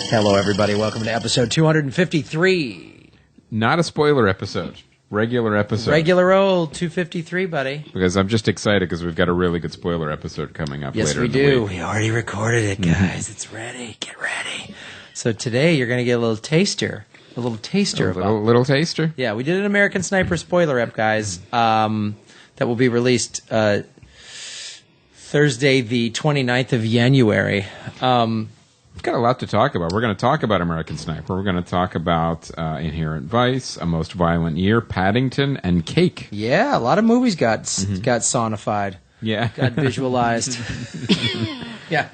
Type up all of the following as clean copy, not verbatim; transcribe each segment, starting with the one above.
Hello, everybody. Welcome to episode 253. Not a spoiler episode. Regular episode. Regular old 253, buddy. Because I'm just excited because we've got a really good spoiler episode coming up later in the week. Yes, we do. We already recorded it, guys. It's ready. Get ready. So today you're going to get a little taster. A little taster. Little taster? Yeah, we did an American Sniper spoiler ep, guys, that will be released Thursday, the 29th of January. We've got a lot to talk about. We're going to talk about American Sniper. We're going to talk about Inherent Vice, A Most Violent Year, Paddington, and Cake. Yeah, a lot of movies got sonified. Yeah. Got visualized. Yeah.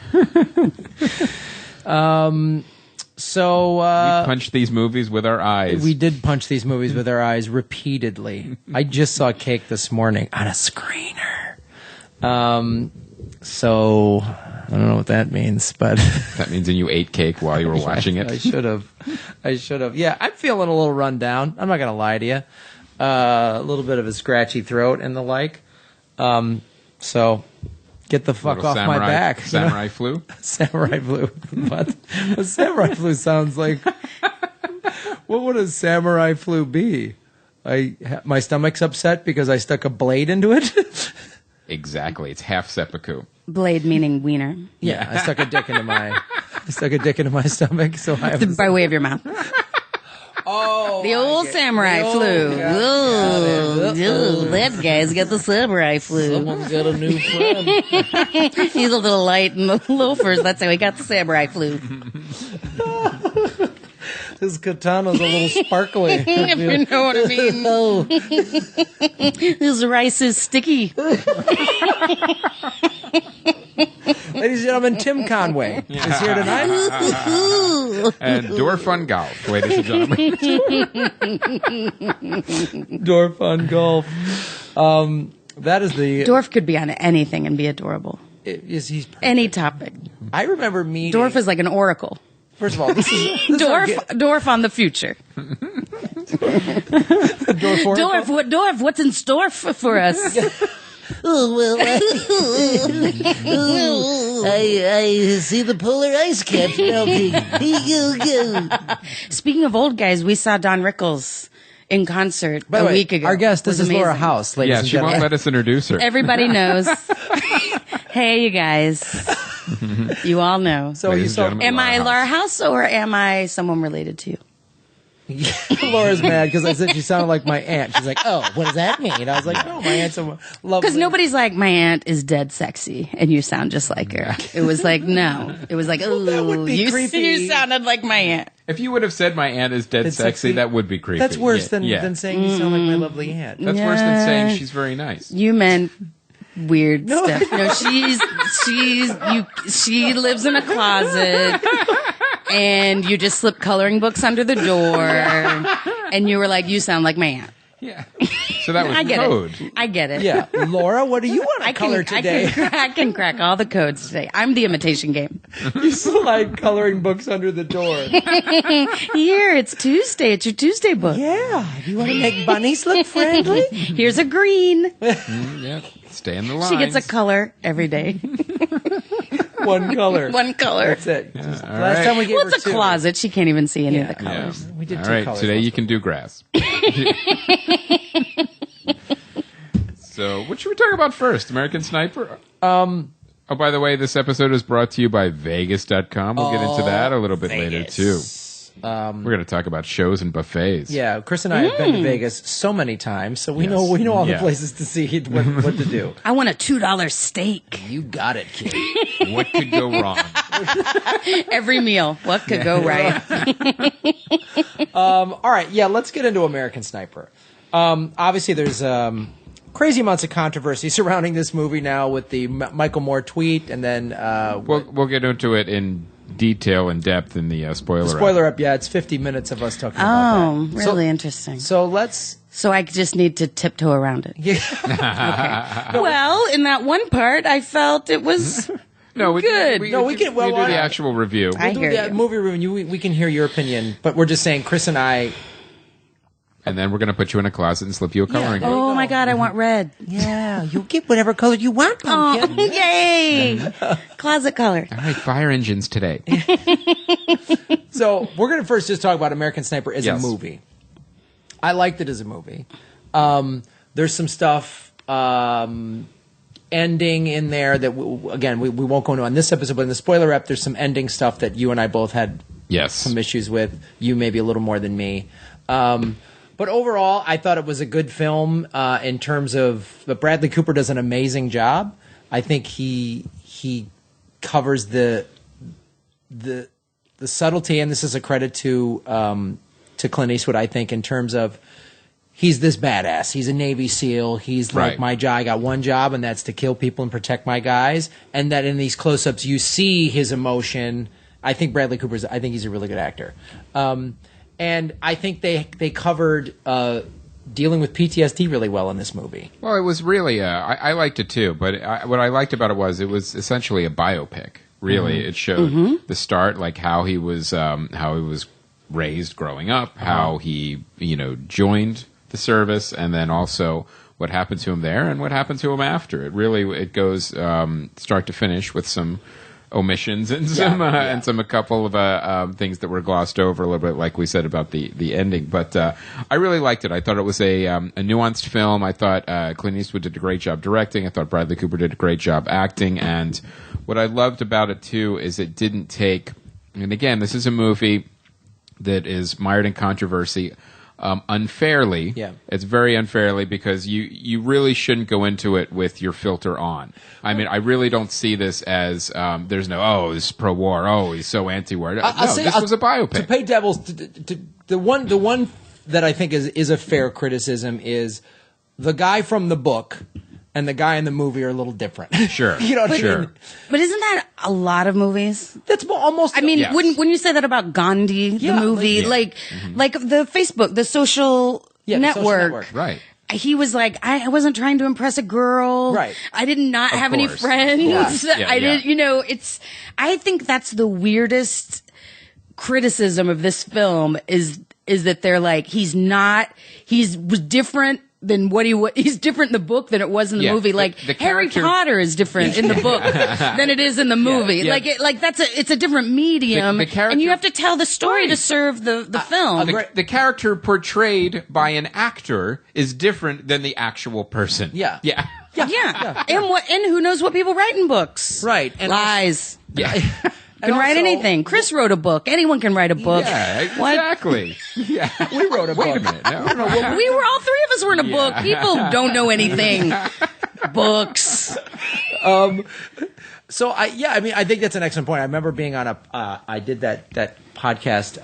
So we punched these movies with our eyes. We did punch these movies with our eyes repeatedly. I just saw Cake this morning on a screener. So I don't know what that means, but that means you ate cake while you were watching it. I should have. Yeah, I'm feeling a little run down. I'm not gonna lie to you. A little bit of a scratchy throat and the like. So get the fuck off my back. Samurai flu? Samurai flu. What? A samurai flu sounds like... What would a samurai flu be? My stomach's upset because I stuck a blade into it? Exactly. It's half seppuku. Blade meaning wiener. Yeah, I stuck a dick into my stomach, so I have... By way of your mouth. Oh, the old samurai flu. Ooh, that guy's got the samurai flu. Someone's got a new friend. He's a little light in the loafers. That's how he got the samurai flu. His katana's a little sparkly. If you know what I mean. Oh. His rice is sticky. Ladies and gentlemen, Tim Conway is here tonight. And Dorf on Golf, ladies and gentlemen. Dorf on Golf. That is the... Dorf could be on anything and be adorable. He's perfect. Any topic. I remember meeting... Dorf is like an oracle. First of all, this is Dorf on the future. Dorf, what's in store for us? Oh, well, I see the polar ice caps melting. Speaking of old guys, we saw Don Rickles in concert a week ago. Our guest, this is amazing. Laura House, ladies and she gentlemen. won't let us introduce her. Everybody knows. Hey, you guys. You all know. So you saw... Am I Laura House or am I someone related to you? Laura's mad because I said she sounded like my aunt. She's like, oh, what does that mean? I was like, no, my aunt's a lovely... Because nobody's like, my aunt is dead sexy, and you sound just like her. It was like, no. It was like, oh, that would be creepy. You sounded like my aunt. If you would have said my aunt is dead sexy, that would be creepy. That's worse than saying you sound like my lovely aunt. That's worse than saying she's very nice. You meant... weird stuff. No, she lives in a closet and you just slip coloring books under the door and you were like, you sound like my aunt. Yeah. So that was I get code. It. I get it. Yeah. Laura, what do you want to color today? I can crack all the codes today. I'm the imitation game. You slide coloring books under the door. Here, it's Tuesday. It's your Tuesday book. Yeah. Do you want to make bunnies look friendly? Here's a green. Yeah. Stay in the line. She gets a color every day. One color. One color. That's it. Yeah, last time we gave her it's a two. Closet. She can't even see any of the colors. Yeah. We did all two right, colors. today you can do grass. So, what should we talk about first? American Sniper? Oh, by the way, this episode is brought to you by Vegas.com. We'll get into that a little bit later, too. We're going to talk about shows and buffets. Yeah, Chris and I have been to Vegas so many times, so we know all the places to see what to do. I want a $2 steak. You got it, kid. What could go wrong? Every meal. What could go right? All right, yeah, let's get into American Sniper. Obviously, there's crazy amounts of controversy surrounding this movie now with the Michael Moore tweet, and then we'll get into it in detail and depth in the spoiler up. Yeah, it's 50 minutes of us talking about that. Oh, really interesting. So let's... So I just need to tiptoe around it. Yeah. Okay. Well, in that one part, I felt it was... No, good. We do the actual review. We'll do the movie review. We can hear your opinion, but we're just saying Chris and I And then we're going to put you in a closet and slip you a coloring book. Oh my God, I want red. Yeah, you get whatever color you want, Oh, pumpkin. yay! Closet color. All right, fire engines today. So we're going to first just talk about American Sniper as a Yes. movie. I liked it as a movie. There's some stuff ending in there that, we won't go into on this episode, but in the spoiler rep, there's some ending stuff that you and I both had Yes. some issues with. You maybe a little more than me. But overall, I thought it was a good film in terms of. But Bradley Cooper does an amazing job. I think he covers the subtlety, and this is a credit to Clint Eastwood. I think in terms of he's this badass. He's a Navy SEAL. He's like, Right. my job. I got one job, and that's to kill people and protect my guys. And that in these close-ups, you see his emotion. I think Bradley Cooper's. I think he's a really good actor. And I think they covered dealing with PTSD really well in this movie. Well, it was really, I liked it too, but what I liked about it was essentially a biopic. Really, it showed the start, like how he was raised growing up, how he, joined the service, and then also what happened to him there and what happened to him after. It goes start to finish with some omissions and a couple of things that were glossed over a little bit, like we said about the ending. But I really liked it. I thought it was a nuanced film. I thought Clint Eastwood did a great job directing. I thought Bradley Cooper did a great job acting. And what I loved about it too is it didn't take. And again, this is a movie that is mired in controversy. Unfairly. Yeah. It's very unfairly because you really shouldn't go into it with your filter on. I mean, I really don't see this as there's no, this is pro-war, he's so anti-war. This was a biopic. To pay devils, the one that I think is a fair criticism is the guy from the book and the guy in the movie are a little different. Sure. You know what I mean? But isn't that a lot of movies? That's almost. I mean, Yes. wouldn't you say that about Gandhi, the movie? Like the Facebook, the social the social network. Right. He was like, I wasn't trying to impress a girl. Right. I did not have any course. friends. Yeah. I didn't, I think that's the weirdest criticism of this film is that they're like, was different than what he's different in the book than it was in the movie. Like the Harry character- Potter is different in the book than it is in the movie. Yeah. It's a different medium, The character- and you have to tell the story to serve the film. The character portrayed by an actor is different than the actual person. Yeah. Yeah. Yeah. And who knows what people write in books? Right. And Lies. Yeah. Can write anything. Chris wrote a book. Anyone can write a book. Yeah, What? exactly. Yeah. We wrote a book. Wait a minute. No. We were all three of us were in a book. People don't know anything. Books. So I think that's an excellent point. I remember being on I did that podcast.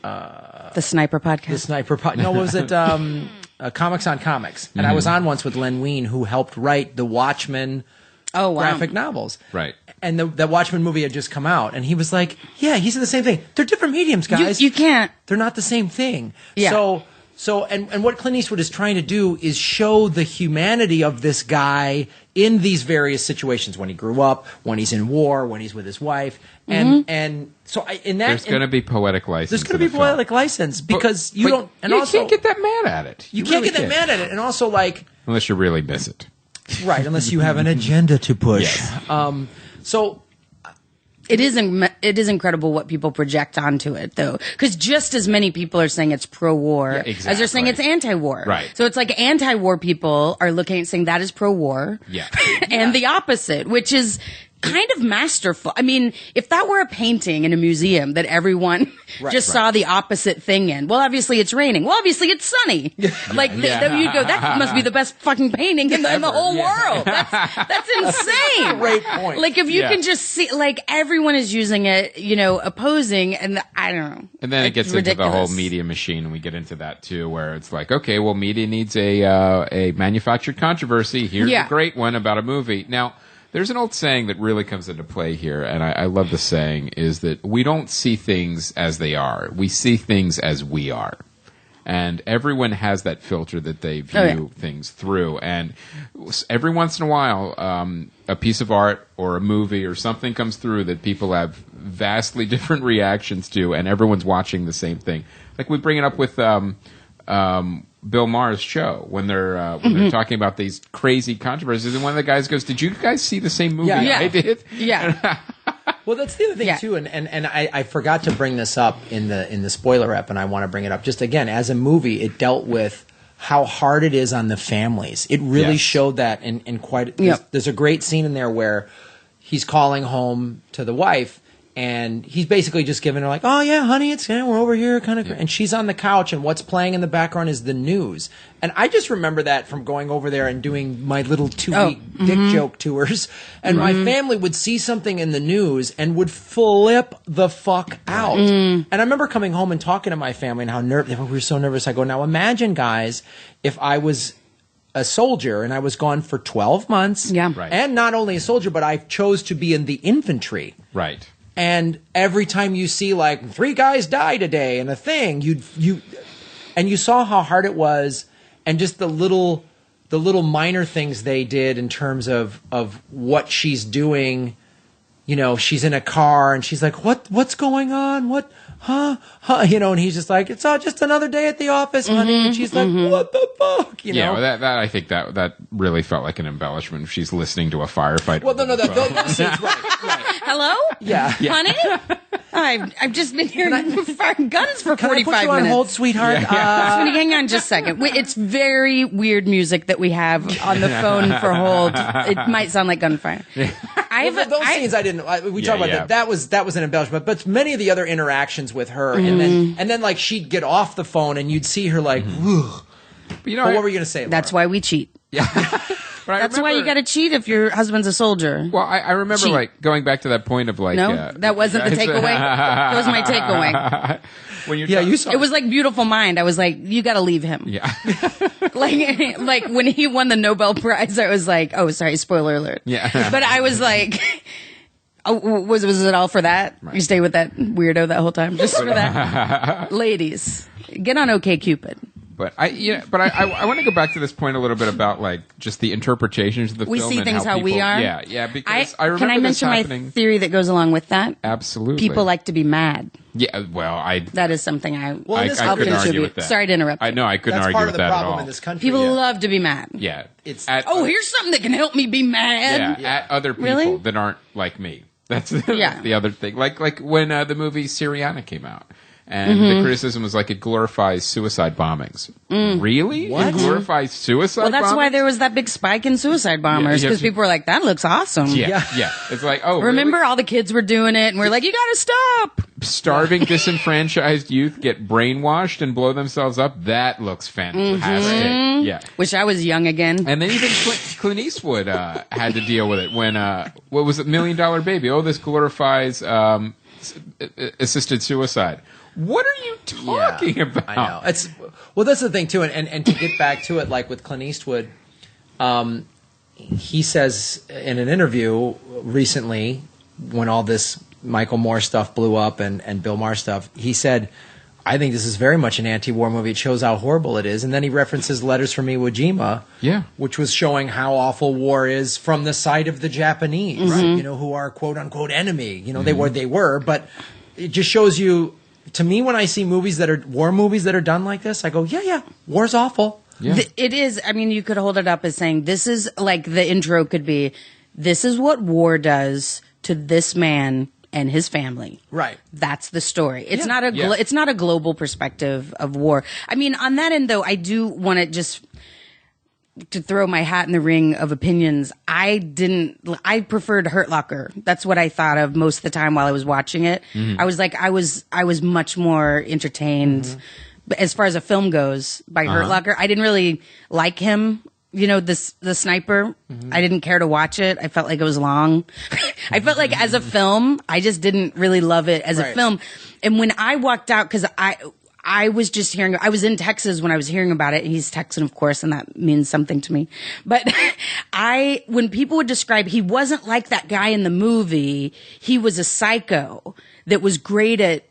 The Sniper podcast. The Sniper podcast. No, what was it? Comics on Comics. And I was on once with Len Wein, who helped write the Watchmen graphic novels. Right. And the Watchmen movie had just come out, and he was like, "Yeah, he said the same thing. They're different mediums, guys. You can't. They're not the same thing." Yeah. So what Clint Eastwood is trying to do is show the humanity of this guy in these various situations, when he grew up, when he's in war, when he's with his wife, and so There's going to be poetic license. there's going to be poetic license because you don't, and you also can't get that mad at it. you can't really get that mad at it, and also like unless you really miss it. right, unless you have an agenda to push. Yes. So. It is incredible what people project onto it, though, because just as many people are saying it's pro-war as they're saying it's anti-war. Right. So it's like anti-war people are looking at saying that is pro-war. Yeah. And the opposite, which is kind of masterful. I mean, if that were a painting in a museum that everyone saw the opposite thing in, well, obviously it's raining. Well, obviously it's sunny. Like, then you'd go, that must be the best fucking painting in the whole world. That's insane. Great point. Like, if you can just see, like, everyone is using it, opposing, and I don't know. And then it gets into the whole media machine, and we get into that too, where it's like, okay, well, media needs a manufactured controversy. Here's a great one about a movie. Now, there's an old saying that really comes into play here, and I love the saying, is that we don't see things as they are. We see things as we are. And everyone has that filter that they view things through. And every once in a while, a piece of art or a movie or something comes through that people have vastly different reactions to, and everyone's watching the same thing. Like we bring it up with Bill Maher's show when they're talking about these crazy controversies, and one of the guys goes, "Did you guys see the same movie I did?" Yeah. Well, that's the other thing too, and I forgot to bring this up in the spoiler rep, and I want to bring it up just again as a movie. It dealt with how hard it is on the families. It really showed that in quite. There's a great scene in there where he's calling home to the wife, and he's basically just giving her like, "Oh yeah, honey, we're over here," kind of, and she's on the couch, and what's playing in the background is the news. And I just remember that from going over there and doing my little 2-week dick joke tours, and my family would see something in the news and would flip the fuck out. And I remember coming home and talking to my family and how we were so nervous. I go, now imagine, guys, if I was a soldier and I was gone for 12 months, and not only a soldier, but I chose to be in the infantry. Right. And every time you see like 3 guys die today and a thing, you saw how hard it was, and just the little minor things they did in terms of what she's doing. You know, she's in a car and she's like, what's going on? What? Huh? You know, and he's just like, it's all just another day at the office, honey. And she's like, what the fuck? You know? Yeah, well, that I think that really felt like an embellishment. She's listening to a firefighter. Well, no, those scenes, right. Hello? Yeah. Honey? I've just been hearing firing guns for 45 minutes. Can I put you on hold, sweetheart? Hang on just a second. It's very weird music that we have on the phone for hold. It might sound like gunfire. Those scenes I didn't. We talked about that. That was an embellishment. But many of the other interactions with her, and then like she'd get off the phone, and you'd see her like, ugh. But you know, what were you going to say, Laura? That's why we cheat. Yeah. That's why you got to cheat if your husband's a soldier. Well, I remember like going back to that point of like. No, that wasn't the takeaway. That was my takeaway. When you're you saw it was like Beautiful Mind. I was like, you got to leave him. Yeah. like when he won the Nobel Prize, I was like, oh, sorry, spoiler alert. Yeah. But I was like, oh, was it all for that? Right. You stay with that weirdo that whole time just for that? Ladies, get on OkCupid. But I want to go back to this point a little bit about like just the interpretations of the we film. We see things how we are. Yeah. Because I remember can I mention my theory that goes along with that? Absolutely. People like to be mad. Yeah. Well, that is something I couldn't argue with that. Sorry to interrupt. I know I couldn't That's argue with that at all. That's part of the problem in this country. People love to be mad. Yeah. It's here's something that can help me be mad. Yeah. At other people that aren't like me. That's the other thing. Like when the movie Syriana came out. And the criticism was like it glorifies suicide bombings. Really? What? It glorifies suicide bombings? Well, that's why there was that big spike in suicide bombers, because people were like, that looks awesome. Yeah. It's like, oh, remember really? all the kids were doing it, and we're like, you gotta stop! Starving, disenfranchised youth get brainwashed and blow themselves up? That looks fantastic. Yeah. Wish I was young again. And then even Clint Eastwood had to deal with it when, what was it, $1 Million Baby? Oh, this glorifies assisted suicide. What are you talking about? I know. That's the thing too, and to get back to it, like with Clint Eastwood, he says in an interview recently when all this Michael Moore stuff blew up and Bill Maher stuff, he said, I think this is very much an anti-war movie. It shows how horrible it is. And then he references Letters from Iwo Jima, which was showing how awful war is from the side of the Japanese, you know, who are quote unquote enemy. You know, they were, but it just shows you. To me, when I see movies that are war movies that are done like this, I go, yeah, war's awful. Yeah. It is. I mean, you could hold it up as saying this is like the intro could be, this is what war does to this man and his family. Right. That's the story. It's not it's not a global perspective of war. I mean, on that end, though, I do want to just to throw my hat in the ring of opinions. I preferred Hurt Locker. That's what I thought of most of the time while I was watching it. I was like, I was much more entertained as far as a film goes by Hurt Locker. I didn't really like him. You know, the sniper. I didn't care to watch it. I felt like it was long. I felt like as a film, I just didn't really love it as a film. And when I walked out, because I was just hearing, I was in Texas when I was hearing about it. He's Texan, of course, and that means something to me. But when people would describe, he wasn't like that guy in the movie. He was a psycho that was great at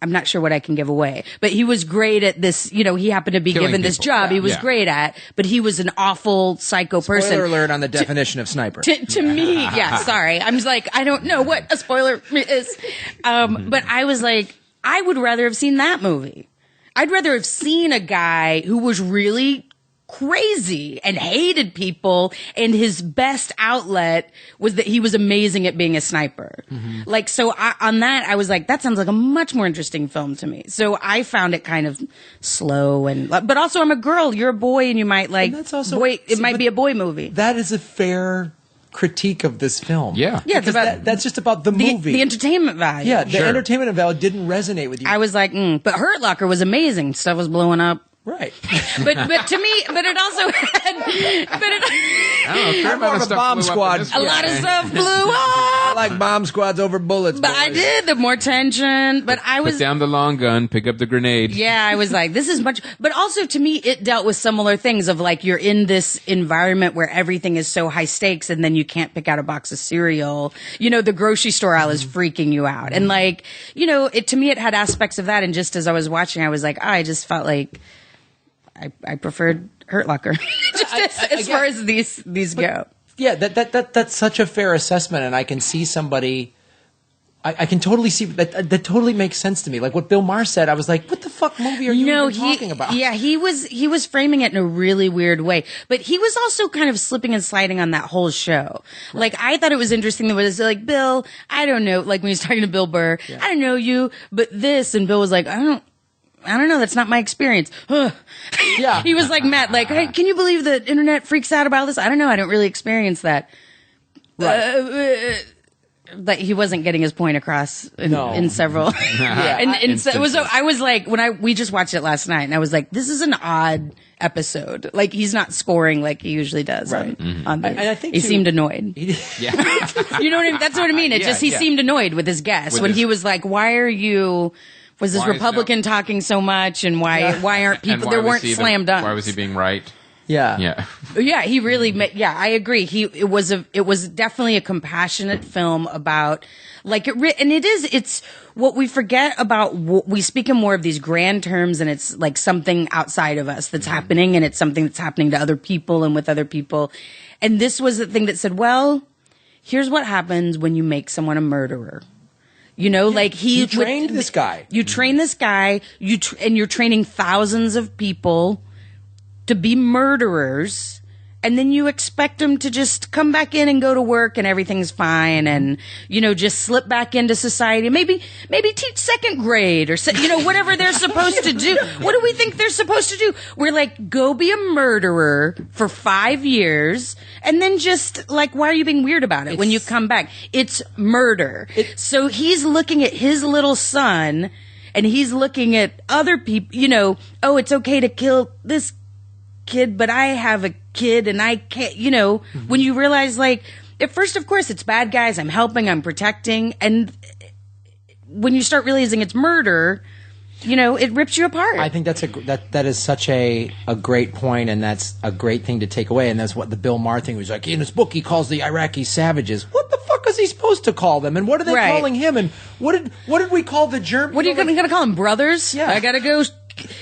I'm not sure what I can give away, but he was great at this. You know, he happened to be Killing given this people. job. He was great at, but he was an awful psycho person. Spoiler alert on the definition of sniper. To me, yeah, sorry. I'm just like, I don't know what a spoiler is. But I was like, I would rather have seen that movie. I'd rather have seen a guy who was really crazy and hated people, and his best outlet was that he was amazing at being a sniper. Like, so on that, I was like, that sounds like a much more interesting film to me. So I found it kind of slow, but also I'm a girl, you're a boy, and you might like, that's also, it might be a boy movie. That is a fair critique of this film. Yeah. Yeah, it's about that's just about the movie. the entertainment value. Yeah, the entertainment value didn't resonate with you. I was like, but Hurt Locker was amazing. Stuff was blowing up. Right. But to me, but it also had, I don't know. more of a bomb squad. a lot of stuff blew I up. like bomb squads over bullets. But I boys. did the more tension. But I was Put down the long gun, pick up the grenade. Yeah, I was like, this is much. But also to me, it dealt with similar things of like, you're in this environment where everything is so high stakes and then you can't pick out a box of cereal. You know, the grocery store aisle is freaking you out. And like, you know, to me, it had aspects of that. And just as I was watching, I was like, I just felt like I preferred Hurt Locker. Just as far as these go. Yeah, that's such a fair assessment, and I can see somebody. I can totally see that totally makes sense to me. Like what Bill Maher said, I was like, "What the fuck movie are you even talking about?" Yeah, he was framing it in a really weird way, but he was also kind of slipping and sliding on that whole show. Right. Like I thought it was interesting that it was like, Bill, I don't know, like when he's talking to Bill Burr, I don't know you, but this, and Bill was like, I don't know. That's not my experience. Yeah. He was like, Matt, like, hey, can you believe the internet freaks out about this? I don't know. I don't really experience that. Right. But he wasn't getting his point across in several. And so it was, I was like, we just watched it last night and I was like, this is an odd episode. Like he's not scoring like he usually does. Right. On And I think he seemed annoyed. Yeah. You know what I mean? That's what I mean. It he seemed annoyed with his guests when he was like, why are you, was this Republican talking so much, and why aren't people? There weren't slam dunks. Why was he being right? Yeah. Yeah, he really. I agree. It was definitely a compassionate film about like it's what we forget about. We speak in more of these grand terms, and it's like something outside of us that's happening, and it's something that's happening to other people and with other people. And this was the thing that said, well, here's what happens when you make someone a murderer. You know, like you trained this guy. You train this guy. And you're training thousands of people to be murderers, and then you expect them to just come back in and go to work and everything's fine, and you know, just slip back into society. Maybe teach second grade or whatever they're supposed to do. What do we think they're supposed to do? We're like, go be a murderer for 5 years, and then just like, why are you being weird about it when you come back? It's murder. So he's looking at his little son, and he's looking at other people. You know, oh, it's okay to kill this kid, but I have a kid and I can't, when you realize like at first, of course, it's bad guys. I'm helping, I'm protecting. And when you start realizing it's murder, it rips you apart. I think that is such a great point, and that's a great thing to take away. And that's what the Bill Maher thing was like. In his book, he calls the Iraqis savages. What the fuck is he supposed to call them? And what are they calling him? And what did we call the German? What are you going to call them? Brothers? Yeah. I got to go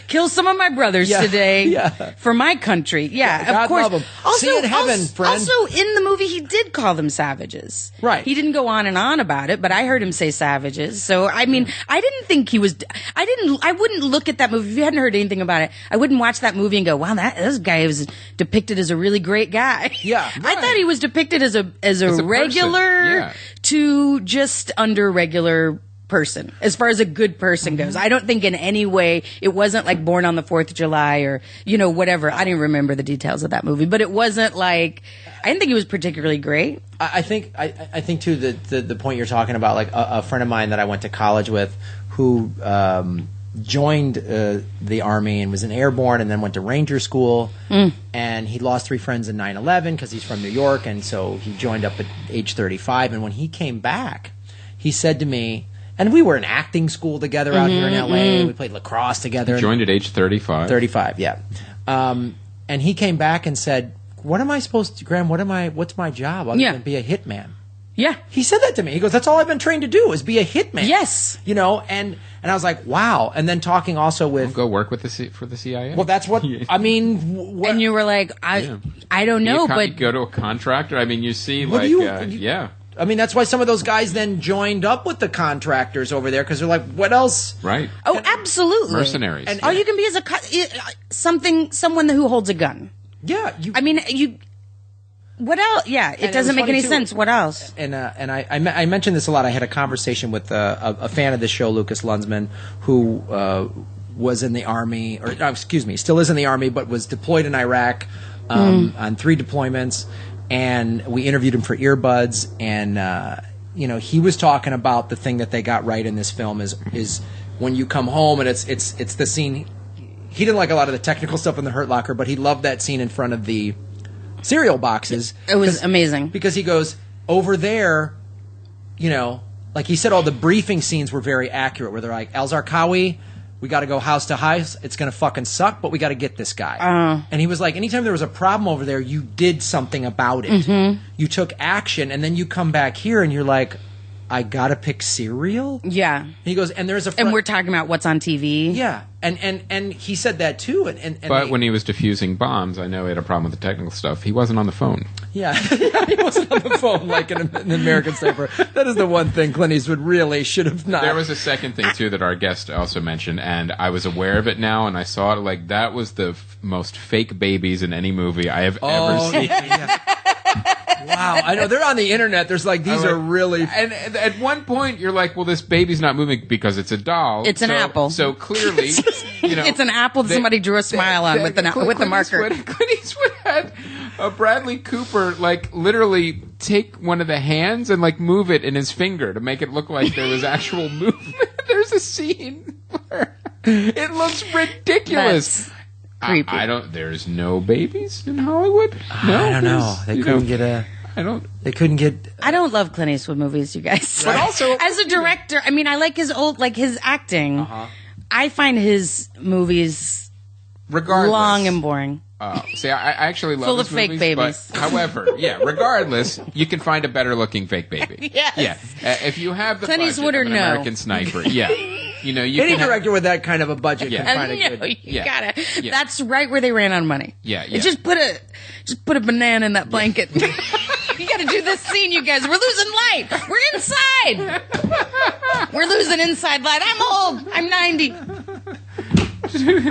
kill some of my brothers today for my country. Yeah, God of course. love 'em. See you in heaven, friend. Also, in the movie, he did call them savages. Right. He didn't go on and on about it, but I heard him say savages. So, I mean, I didn't think he was. I wouldn't look at that movie if you hadn't heard anything about it. I wouldn't watch that movie and go, "Wow, this guy was depicted as a really great guy." Yeah, I thought he was depicted as a regular to just under regular person, as far as a good person goes. I don't think in any way it wasn't like Born on the 4th of July or whatever. I didn't remember the details of that movie, but it wasn't like, I didn't think it was particularly great. I think too the point you're talking about, like a friend of mine that I went to college with who joined the Army and was an airborne and then went to Ranger School, and he lost 3 friends in 9/11 because he's from New York, and so he joined up at age 35, and when he came back, he said to me, and we were in acting school together out here in L.A. We played lacrosse together. You joined at age 35? 35, yeah. And he came back and said, what am I supposed to, Graham, what's my job? I'm going to be a hitman. Yeah. He said that to me. He goes, that's all I've been trained to do is be a hitman. Yes. You know, and I was like, wow. And then talking also with... Go work with for the CIA. Well, that's what... I mean... And you were like, I don't know, but... You go to a contractor. I mean, you see, yeah. I mean, that's why some of those guys then joined up with the contractors over there, because they're like, what else? Right. Oh, absolutely. Mercenaries. And all you can be is someone who holds a gun. Yeah. I mean, what else? Yeah, it doesn't make any sense. What else? And I mentioned this a lot. I had a conversation with a fan of the show, Lucas Lunsman, who was in the Army, or still is in the Army, but was deployed in Iraq on 3 deployments. And we interviewed him for Earbuds, and he was talking about the thing that they got right in this film is when you come home, and it's the scene. He didn't like a lot of the technical stuff in the Hurt Locker, but he loved that scene in front of the cereal boxes. It was amazing. Because he goes, over there, like he said, all the briefing scenes were very accurate, where they're like, Al Zarqawi, we got to go house to house. It's going to fucking suck, but we got to get this guy. And he was like, anytime there was a problem over there, you did something about it. Mm-hmm. You took action, and then you come back here, and you're like, I got to pick cereal? Yeah. And he goes, and there's a... And we're talking about what's on TV. Yeah. And he said that, too. But when he was defusing bombs, I know he had a problem with the technical stuff. He wasn't on the phone. Yeah. He wasn't on the phone like an American Sniper. That is the one thing Clint Eastwood really should have not... There was a second thing, too, that our guest also mentioned, and I was aware of it now, and I saw it like that was the most fake babies in any movie I have ever seen. Yeah. Wow, I know they're on the internet. There's like these are really, and at one point you're like, well, this baby's not moving because it's a doll. It's an apple. So clearly, it's an apple that somebody drew a smile on with the marker. Clint Eastwood had Bradley Cooper like literally take one of the hands and like move it in his finger to make it look like there was actual movement. There's a scene where it looks ridiculous. That's creepy. I don't. There's no babies in Hollywood. No, I don't know. They couldn't get a. I don't. They couldn't get. I don't love Clint Eastwood movies, you guys. But also, as a director, I mean, I like his his acting. I find his movies regardless long and boring. See, I actually love full of his fake movies, babies. But, however, regardless, you can find a better looking fake baby. Yes. Yeah. If you have the Clint budget Eastwood or of an no. American Sniper, you Any director with that kind of a budget can find a good. You gotta. Yeah. That's right where they ran out of money. Yeah. Just put a banana in that blanket. You gotta do this scene, you guys. We're losing light. We're inside. We're losing inside light. I'm old. I'm 90.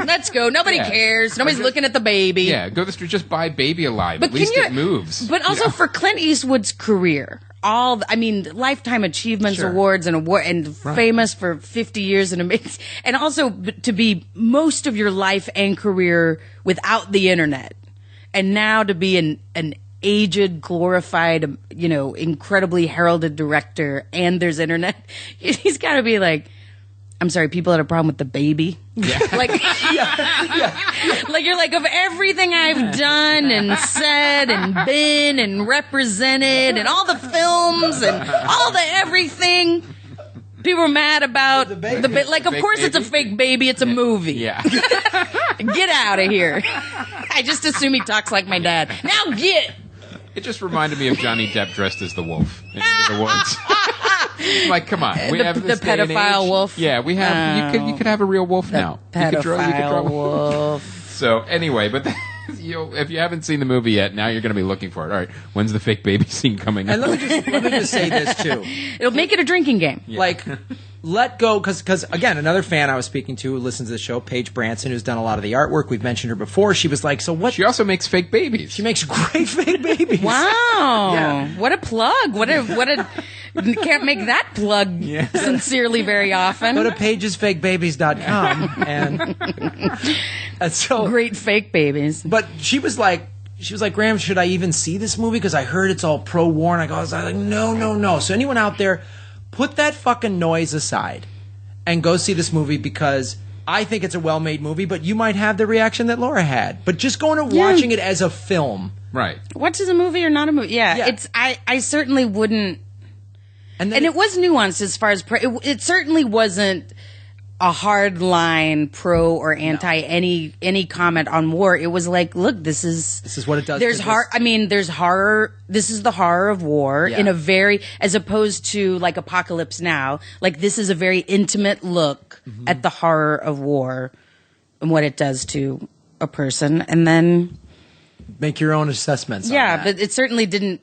Let's go. Nobody cares. Nobody's looking at the baby. Yeah, go to the street. Just buy Baby Alive. But at least it moves. But also for Clint Eastwood's career, Lifetime Achievements Awards and famous for 50 years and also to be most of your life and career without the internet, and now to be an aged, glorified, incredibly heralded director, and there's internet. He's got to be like, I'm sorry, people had a problem with the baby. Yeah. Like you're like, of everything I've done and said and been and represented and all the films and all the everything, people are mad about the baby. Like, of course it's a fake baby. It's a movie. Yeah. Get out of here. I just assume he talks like my dad. Now get. It just reminded me of Johnny Depp dressed as the wolf in Into the Woods. Like, come on, we have this the pedophile wolf. Yeah, we have. You could have a real wolf now. Pedophile you could draw wolf. So anyway, but if you haven't seen the movie yet, now you're going to be looking for it. All right, when's the fake baby scene coming? And let me just say this too. It'll make it a drinking game. Yeah. Like, let go, because again, another fan I was speaking to who listens to the show, Paige Branson, who's done a lot of the artwork. We've mentioned her before. She was like, so what? She also makes fake babies. She makes great fake babies. Wow. Yeah. What a plug. What a can't make that plug sincerely very often. Go to pagesfakebabies.com and so great fake babies. But she was like, Graham, should I even see this movie? Because I heard it's all pro-war. And I was like, no. So anyone out there, put that fucking noise aside and go see this movie, because I think it's a well-made movie, but you might have the reaction that Laura had. But just going and watching it as a film. Right. What's a movie or not a movie? Yeah. It's I certainly wouldn't. And it was nuanced as far as... it certainly wasn't a hard line pro or anti any comment on war. It was like, look, this is what it does. There's there's horror. This is the horror of war in a very, as opposed to like Apocalypse Now. Like, this is a very intimate look at the horror of war and what it does to a person, and then make your own assessments. Yeah, but it certainly didn't.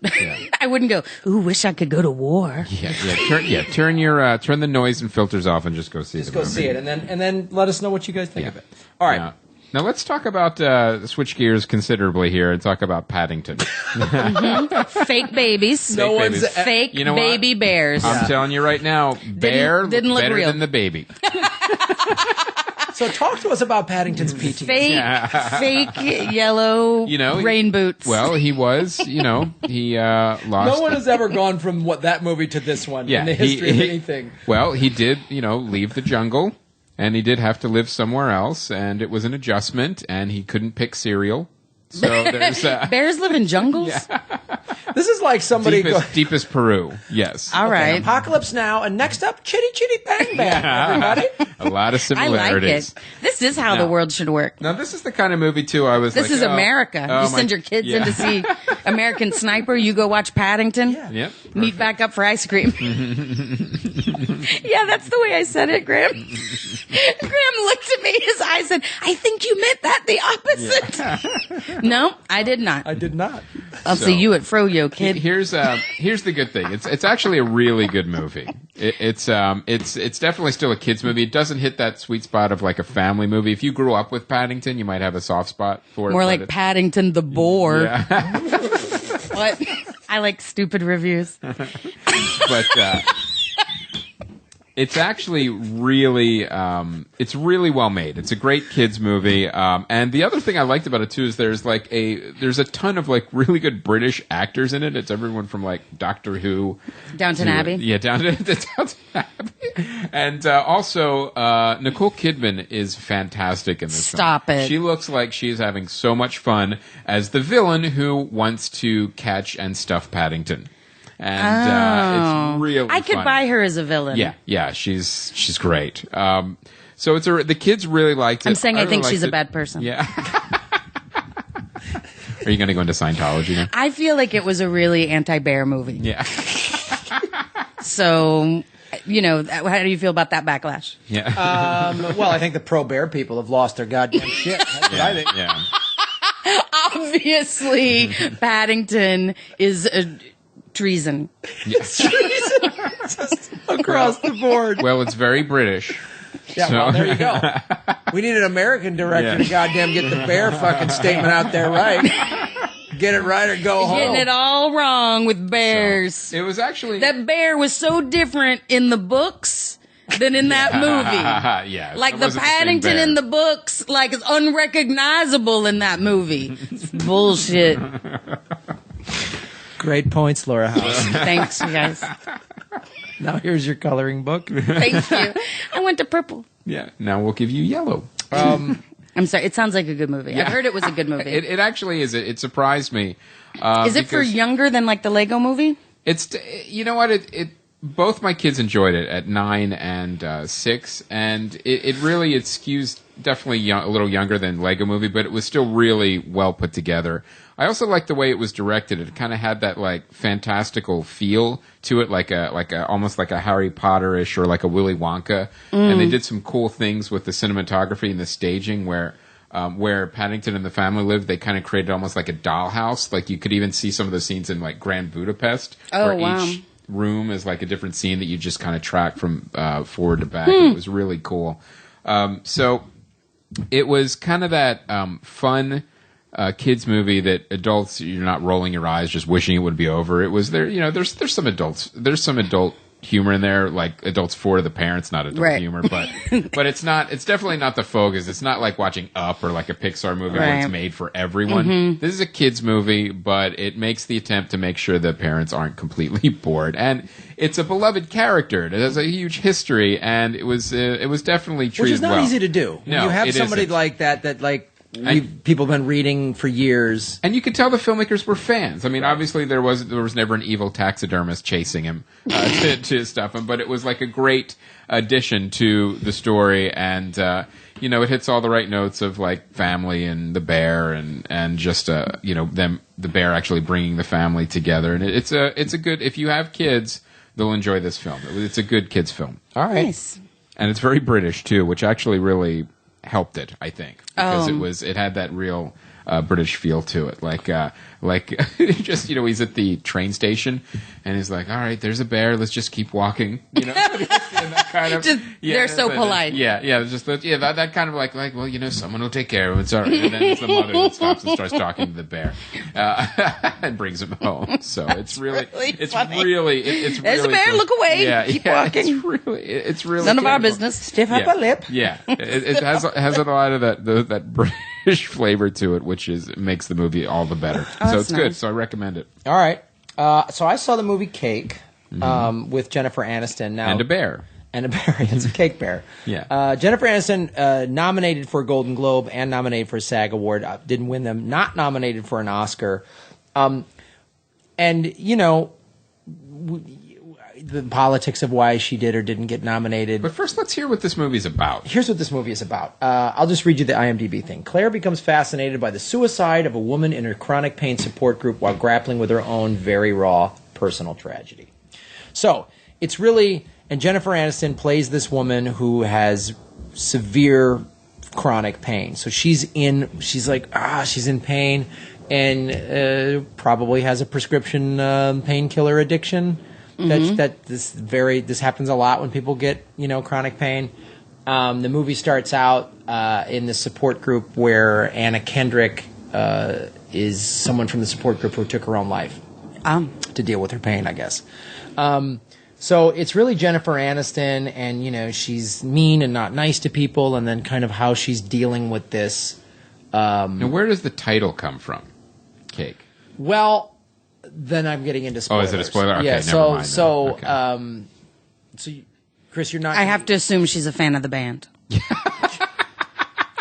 I wouldn't go, ooh, wish I could go to war. Turn the noise and filters off and just go see it. Just go see it, and then let us know what you guys think of it. All right. Now let's talk about switch gears considerably here and talk about Paddington. Fake babies. Fake baby bears. I'm telling you right now, bear didn't look better real. than the baby. So talk to us about Paddington's PT. Fake yellow rain boots. Well, he was, he lost. No one has ever gone from that movie to this one in the history of anything. Well, he did, leave the jungle, and he did have to live somewhere else, and it was an adjustment, and he couldn't pick cereal. So there's bears live in jungles? This is like somebody deepest Peru. Yes. All right. Apocalypse Now, and next up, Chitty Chitty Bang Bang. Everybody. A lot of similarities. I like it. This is how the world should work. Now, this is the kind of movie too. I was. This is America. You send your kids in to see American Sniper. You go watch Paddington. Yep. Meet back up for ice cream. Yeah, that's the way I said it, Graham. Graham looked at me. His eyes said, "I think you meant that the opposite." Yeah. No, I did not. I did not. I'll see you at Froyo, kid. Here's the good thing. It's actually a really good movie. It's definitely still a kids movie. It doesn't hit that sweet spot of like a family movie. If you grew up with Paddington, you might have a soft spot for it. More like Paddington the Boar. Yeah. What? I like stupid reviews. But it's actually really, it's really well made. It's a great kids movie. And the other thing I liked about it too is there's a ton of like really good British actors in it. It's everyone from like Doctor Who, Downton Abbey. Yeah, Downton Abbey. And also Nicole Kidman is fantastic in this. Stop film. it. She looks like she's having so much fun as the villain who wants to catch and stuff Paddington. And it's really I could funny. buy her as a villain. Yeah, she's great. So the kids really liked it. I'm saying I think really she's a liked bad person. Yeah. Are you going to go into Scientology now? I feel like it was a really anti-bear movie. Yeah. So, how do you feel about that backlash? Yeah. Well, I think the pro-bear people have lost their goddamn shit. That's what I think. Yeah. Obviously, Paddington is a treason. Yes. Just across the board. Well, it's very British. Yeah, well, there you go. We need an American director to goddamn get the bear fucking statement out there right. Get it right or go home. Getting it all wrong with bears. So, it was actually... That bear was so different in the books than in that movie. Yeah. Like the Paddington in the books, like it's unrecognizable in that movie. It's bullshit. Great points, Laura House. Thanks, you guys. Now here's your coloring book. Thank you. I went to purple. Yeah. Now we'll give you yellow. I'm sorry. It sounds like a good movie. Yeah. I've heard it was a good movie. It actually is. It surprised me. Is it for younger than like the Lego movie? It's, you know what, both my kids enjoyed it at 9 and 6, and it skews definitely a little younger than Lego Movie, but it was still really well put together. I also liked the way it was directed. It kind of had that like fantastical feel to it, like a almost like a Harry Potter-ish or like a Willy Wonka. And they did some cool things with the cinematography and the staging where Paddington and the family lived. They kind of created almost like a dollhouse. Like you could even see some of the scenes in like Grand Budapest, where each room is like a different scene that you just kind of track from forward to back. It was really cool. So it was kind of that fun kids movie that adults, you're not rolling your eyes just wishing it would be over. It was there, there's some adult humor in there, like adults for the parents, not adult humor, but it's definitely not the focus. It's not like watching Up or like a Pixar movie where it's made for everyone. This is a kids movie, but it makes the attempt to make sure the parents aren't completely bored. And it's a beloved character. It has a huge history, and it was definitely treated well. Which is not easy to do. No, you have it somebody isn't. like that like people have been reading for years. And you could tell the filmmakers were fans. I mean, obviously there was never an evil taxidermist chasing him to stuff him, but it was like a great addition to the story, and it hits all the right notes of like family and the bear, and just the bear actually bringing the family together. And it's a good, if you have kids, they'll enjoy this film. It's a good kids film. All right. Nice. And it's very British too, which actually really helped it, I think, because it had that real British feel to it. Like just he's at the train station and he's like, all right, there's a bear, let's just keep walking. And that kind of they're so polite. That kind of like well, someone will take care of it. It's all right. And then it's the mother that stops and starts talking to the bear and brings him home. So it's really There's a bear, look away. Keep walking. It's really none of our business. Stiff upper lip. Yeah, it has a lot of that British flavor to it, which makes the movie all the better. So it's good. So I recommend it. All right. So I saw the movie Cake with Jennifer Aniston. Now, and a bear. And a bear. It's a cake bear. Yeah. Jennifer Aniston nominated for a Golden Globe and nominated for a SAG Award. Didn't win them. Not nominated for an Oscar. The politics of why she did or didn't get nominated. But first, let's hear what this movie's about. Here's what this movie is about. I'll just read you the IMDb thing. Claire becomes fascinated by the suicide of a woman in her chronic pain support group while grappling with her own very raw personal tragedy. So, it's really... And Jennifer Aniston plays this woman who has severe chronic pain. So she's in pain and probably has a prescription painkiller addiction. This happens a lot when people get chronic pain. The movie starts out in the support group where Anna Kendrick is someone from the support group who took her own life to deal with her pain, I guess. So it's really Jennifer Aniston, and she's mean and not nice to people, and then kind of how she's dealing with this. And where does the title come from? Cake. Well, then I'm getting into spoilers. Oh, is it a spoiler? Okay, yeah. Never mind. So, Chris, you're not. I have to assume she's a fan of the band.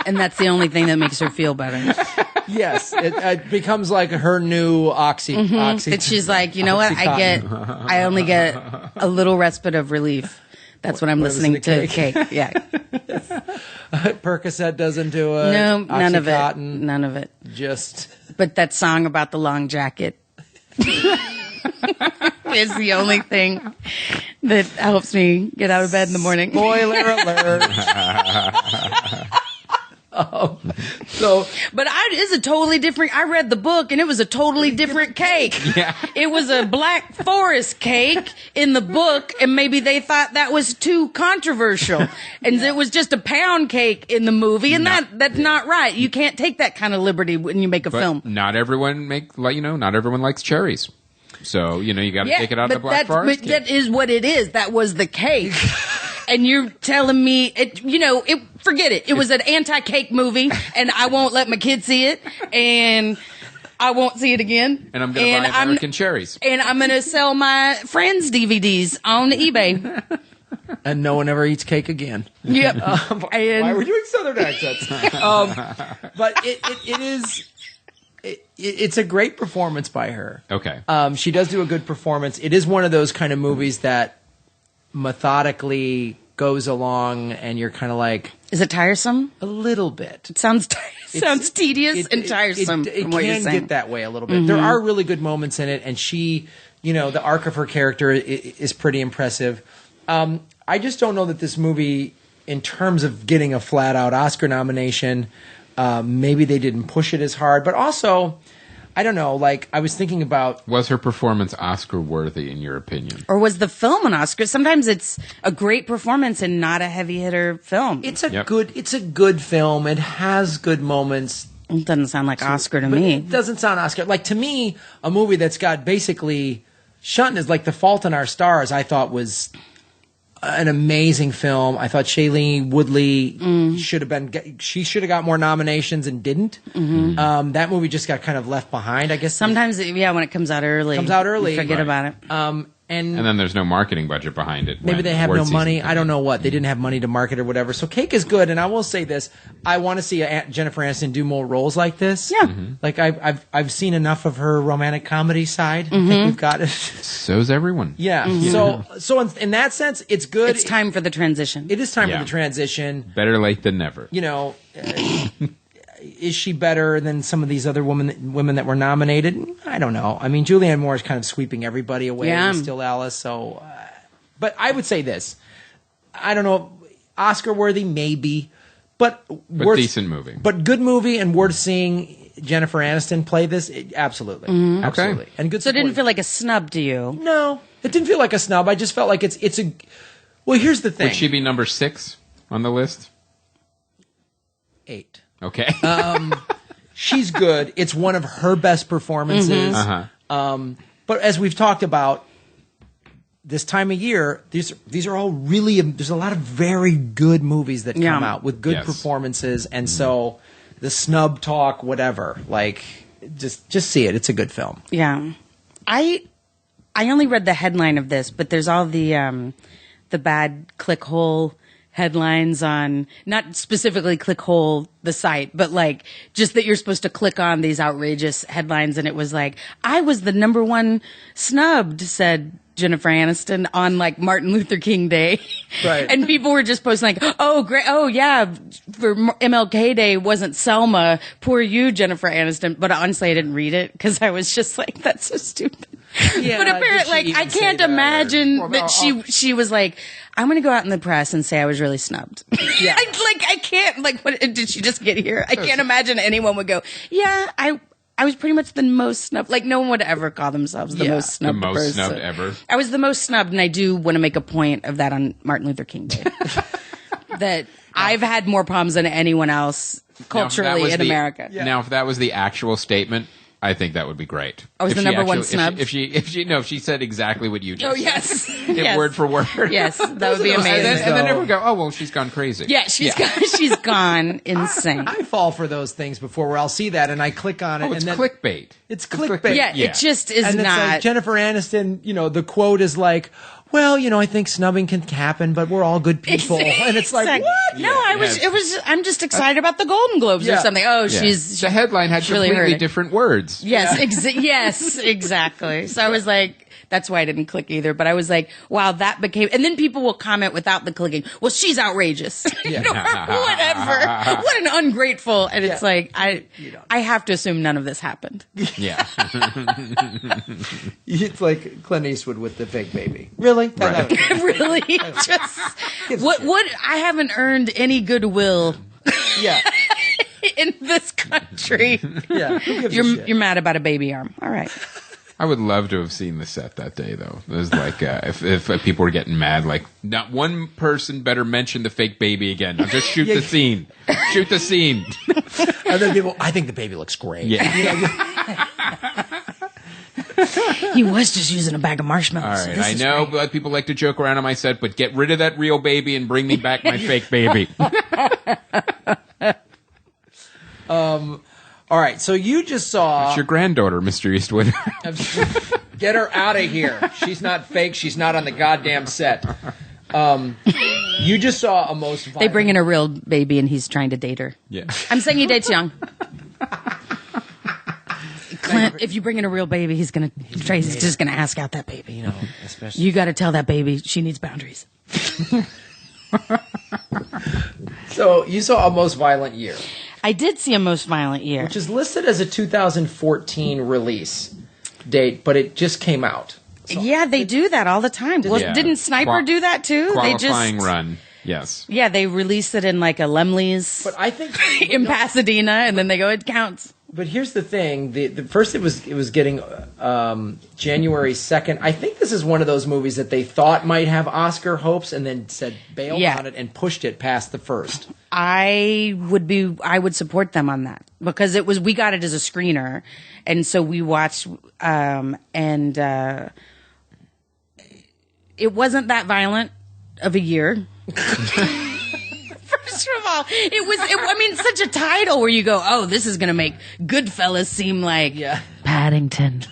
And that's the only thing that makes her feel better. Yes, it becomes like her new oxy. That she's like, you know what? I only get a little respite of relief. That's when I'm listening to Cake. Yeah. Percocet doesn't do it. No, none of it. Oxycontin, None of it. Just. But that song about the long jacket is the only thing that helps me get out of bed in the morning. Spoiler alert. But it's a totally different. I read the book and it was a totally different cake. Yeah. It was a Black Forest cake in the book, and maybe they thought that was too controversial, and it was just a pound cake in the movie, and that's not right. You can't take that kind of liberty when you make a film. Not everyone not everyone likes cherries. So, you got to take it out of the Black Forest cake. That is what it is. That was the cake. And you're telling me, forget it. It was an anti-cake movie, and I won't let my kids see it, and I won't see it again. And I'm going to buy American cherries. And I'm going to sell my friends' DVDs on eBay. And no one ever eats cake again. Yep. Why were we doing Southern accents? But it is... It's a great performance by her. Okay. She does do a good performance. It is one of those kind of movies that methodically goes along, and you're kind of like... Is it tiresome? A little bit. It sounds tedious and tiresome. It from what you're can saying. get that way a little bit. Mm-hmm. There are really good moments in it, and she, the arc of her character is pretty impressive. I just don't know that this movie, in terms of getting a flat-out Oscar nomination... maybe they didn't push it as hard, but also, I don't know, I was thinking about... Was her performance Oscar-worthy, in your opinion? Or was the film an Oscar? Sometimes it's a great performance and not a heavy-hitter film. It's a good film. It has good moments. It doesn't sound like Oscar to me. It doesn't sound Oscar. To me, a movie that's got basically... Shunting is like The Fault in Our Stars, I thought was... an amazing film. I thought Shailene Woodley should have got more nominations and didn't. Mm-hmm. That movie just got kind of left behind, I guess. Sometimes, when it comes out early. You forget about it. And then there's no marketing budget behind it. Maybe they have no money. I don't know what. They didn't have money to market or whatever. So Cake is good. And I will say this. I want to see Jennifer Aniston do more roles like this. Yeah. Like I've seen enough of her romantic comedy side. I think we've got it. So's everyone. Yeah. So in that sense, it's good. It's time for the transition. It is time for the transition. Better late than never. You know, is she better than some of these other women that were nominated? I don't know. I mean, Julianne Moore is kind of sweeping everybody away. Yeah. Still Alice. So, but I would say this. I don't know. Oscar worthy, maybe, but decent movie. But good movie and worth seeing Jennifer Aniston play this. Absolutely, absolutely, Okay. and good. So it didn't supporting. feel like a snub to you? No, it didn't feel like a snub. I just felt like it's a. Well, here's the thing. Would she be number 6 on the list? 8. Okay. She's good. It's one of her best performances. But as we've talked about, this time of year, these are all really. There's a lot of very good movies that come out with good performances, and so the snub talk, whatever, like just see it. It's a good film. Yeah. I only read the headline of this, but there's all the bad clickhole headlines on, not specifically clickhole the site, but like just that you're supposed to click on these outrageous headlines, and it was like, I was the number 1 snubbed, said Jennifer Aniston on like Martin Luther King Day. Right. And people were just posting like, oh great, oh yeah, for MLK Day wasn't Selma, poor you, Jennifer Aniston. But honestly, I didn't read it because I was just like, that's so stupid. Yeah, but apparently, like, I can't imagine that she was like, I'm going to go out in the press and say I was really snubbed. Yeah. I can't, like, what did she just get here? I can't imagine anyone would go, yeah, I was pretty much the most snubbed. Like, no one would ever call themselves the most snubbed The most person. snubbed ever. I was the most snubbed, and I do want to make a point of that on Martin Luther King Day. That I've had more problems than anyone else culturally in America. Now, if that was the actual statement, I think that would be great. I was If the she number one actually- snub. If she said exactly what you just Oh, said. yes. If word for word. Yes, that would be amazing. And then everyone go, oh, well, she's gone crazy. Yeah, she's gone insane. I fall for those things before where I'll see that and I click on it. Oh, it's and then clickbait. It's clickbait. Yeah, Yeah. it just is and it's not. like Jennifer Aniston, the quote is like, well, I think snubbing can happen, but we're all good people. And it's like, Exactly. what? No, I'm just excited about the Golden Globes or something. Oh, Yeah. she's the headline had really completely hurt it. different words. Yes, yes, exactly. So I was like, that's why I didn't click either. But I was like, wow, that became. And then people will comment without the clicking. Well, she's outrageous. Whatever. What an ungrateful. And it's like I have to assume none of this happened. Yeah. It's like Clint Eastwood with the fake baby. Really? Right. Really, just what? I haven't earned any goodwill Yeah. in this country. Yeah. Who gives a shit? You're mad about a baby arm. All right. I would love to have seen the set that day, though. It was like, if people were getting mad, like, not one person better mention the fake baby again. Now just shoot the scene. Shoot the scene. And then people, I think the baby looks great. Yeah. He was just using a bag of marshmallows. All so right. this I is know great. people like to joke around on my set, but get rid of that real baby and bring me back my fake baby. All right. So you just saw. It's your granddaughter, Mr. Eastwood. Get her out of here. She's not fake. She's not on the goddamn set. You just saw a most violent. They bring in a real baby and he's trying to date her. Yeah. I'm saying he dates young. Clint, if you bring in a real baby, he's just gonna ask out that baby. Especially. You got to tell that baby she needs boundaries. So you saw a most violent year, I did see a most violent year. which is listed as a 2014 release date, but it just came out. Yeah, they do that all the time. Well, Yeah. didn't Sniper do that too? Qualifying run. Yes. Yeah, they release it in like a Lemley's But I think in Pasadena, and then they go, it counts. But here's the thing: the first it was getting January 2nd. I think this is one of those movies that they thought might have Oscar hopes, and then said bailed on it and pushed it past the first. I would support them on that because we got it as a screener, and so we watched, and it wasn't that violent of a year. First of all, I mean, such a title where you go, oh, this is going to make Goodfellas seem like Paddington.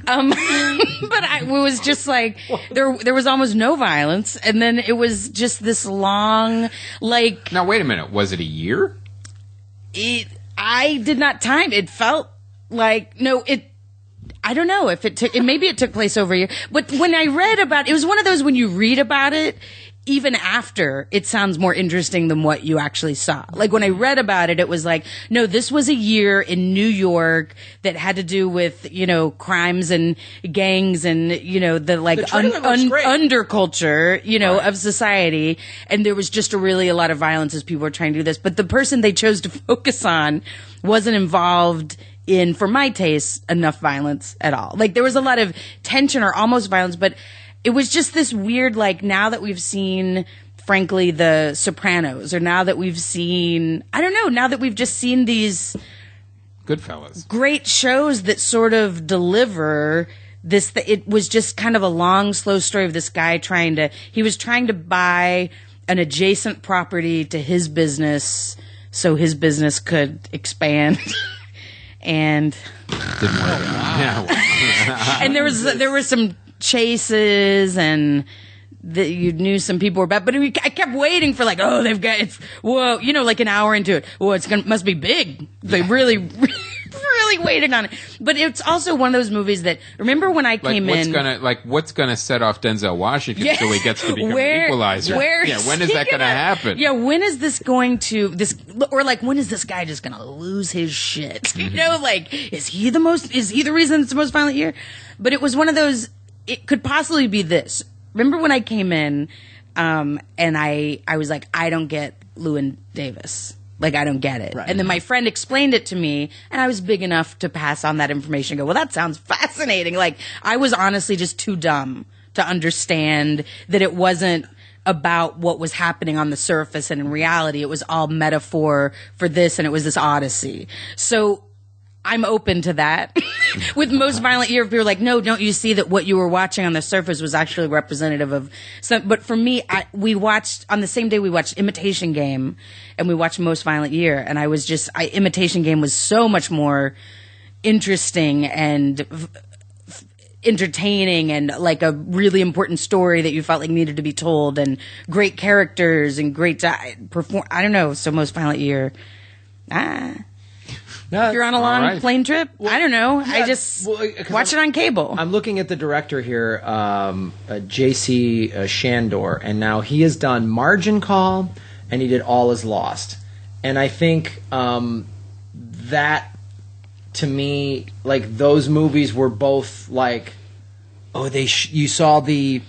But it was just like there was almost no violence, and then it was just this long, like. Now wait a minute. Was it a year? I did not time. It felt like I don't know if it took. Maybe it took place over a year. But when I read about it, was one of those when you read about it. Even after, it sounds more interesting than what you actually saw. Like, when I read about it, it was like, no, this was a year in New York that had to do with, crimes and gangs and, the, like, underculture, of society. And there was just a lot of violence as people were trying to do this. But the person they chose to focus on wasn't involved in, for my taste, enough violence at all. Like, there was a lot of tension or almost violence, but it was just this weird, like, now that we've seen, frankly, The Sopranos, or now that we've seen, I don't know, now that we've just seen these Goodfellas, great shows that sort of deliver this, it was just kind of a long, slow story of this guy he was trying to buy an adjacent property to his business so his business could expand. And didn't work out. Yeah. And there was some chases and you knew some people were bad, but I kept waiting for like, oh, they've got like an hour into it. Well, must be big. They really, really waited on it. But it's also one of those movies that, remember when I came in, what's gonna set off Denzel Washington so he gets to become an equalizer? When is that gonna happen? Yeah, when is this going to or like when is this guy just gonna lose his shit? Is he the reason it's the most violent year? But it was one of those. It could possibly be this. Remember when I came in, and I was like, I don't get Llewyn Davis. Like, I don't get it. Right. And then my friend explained it to me, and I was big enough to pass on that information and go, well, that sounds fascinating. Like, I was honestly just too dumb to understand that it wasn't about what was happening on the surface, and in reality, it was all metaphor for this, and it was this odyssey. So I'm open to that. With Most Violent Year, people are like, no, don't you see that what you were watching on the surface was actually representative of some, but for me, we watched, on the same day we watched Imitation Game, and we watched Most Violent Year, and Imitation Game was so much more interesting and entertaining and like a really important story that you felt like needed to be told, and great characters and great I don't know, so Most Violent Year, if you're on a long plane trip, I don't know. Yeah, I just watch it on cable. I'm looking at the director here, J.C. Shandor, and now he has done Margin Call, and he did All Is Lost. And I think that, to me, like, those movies were both like, you saw the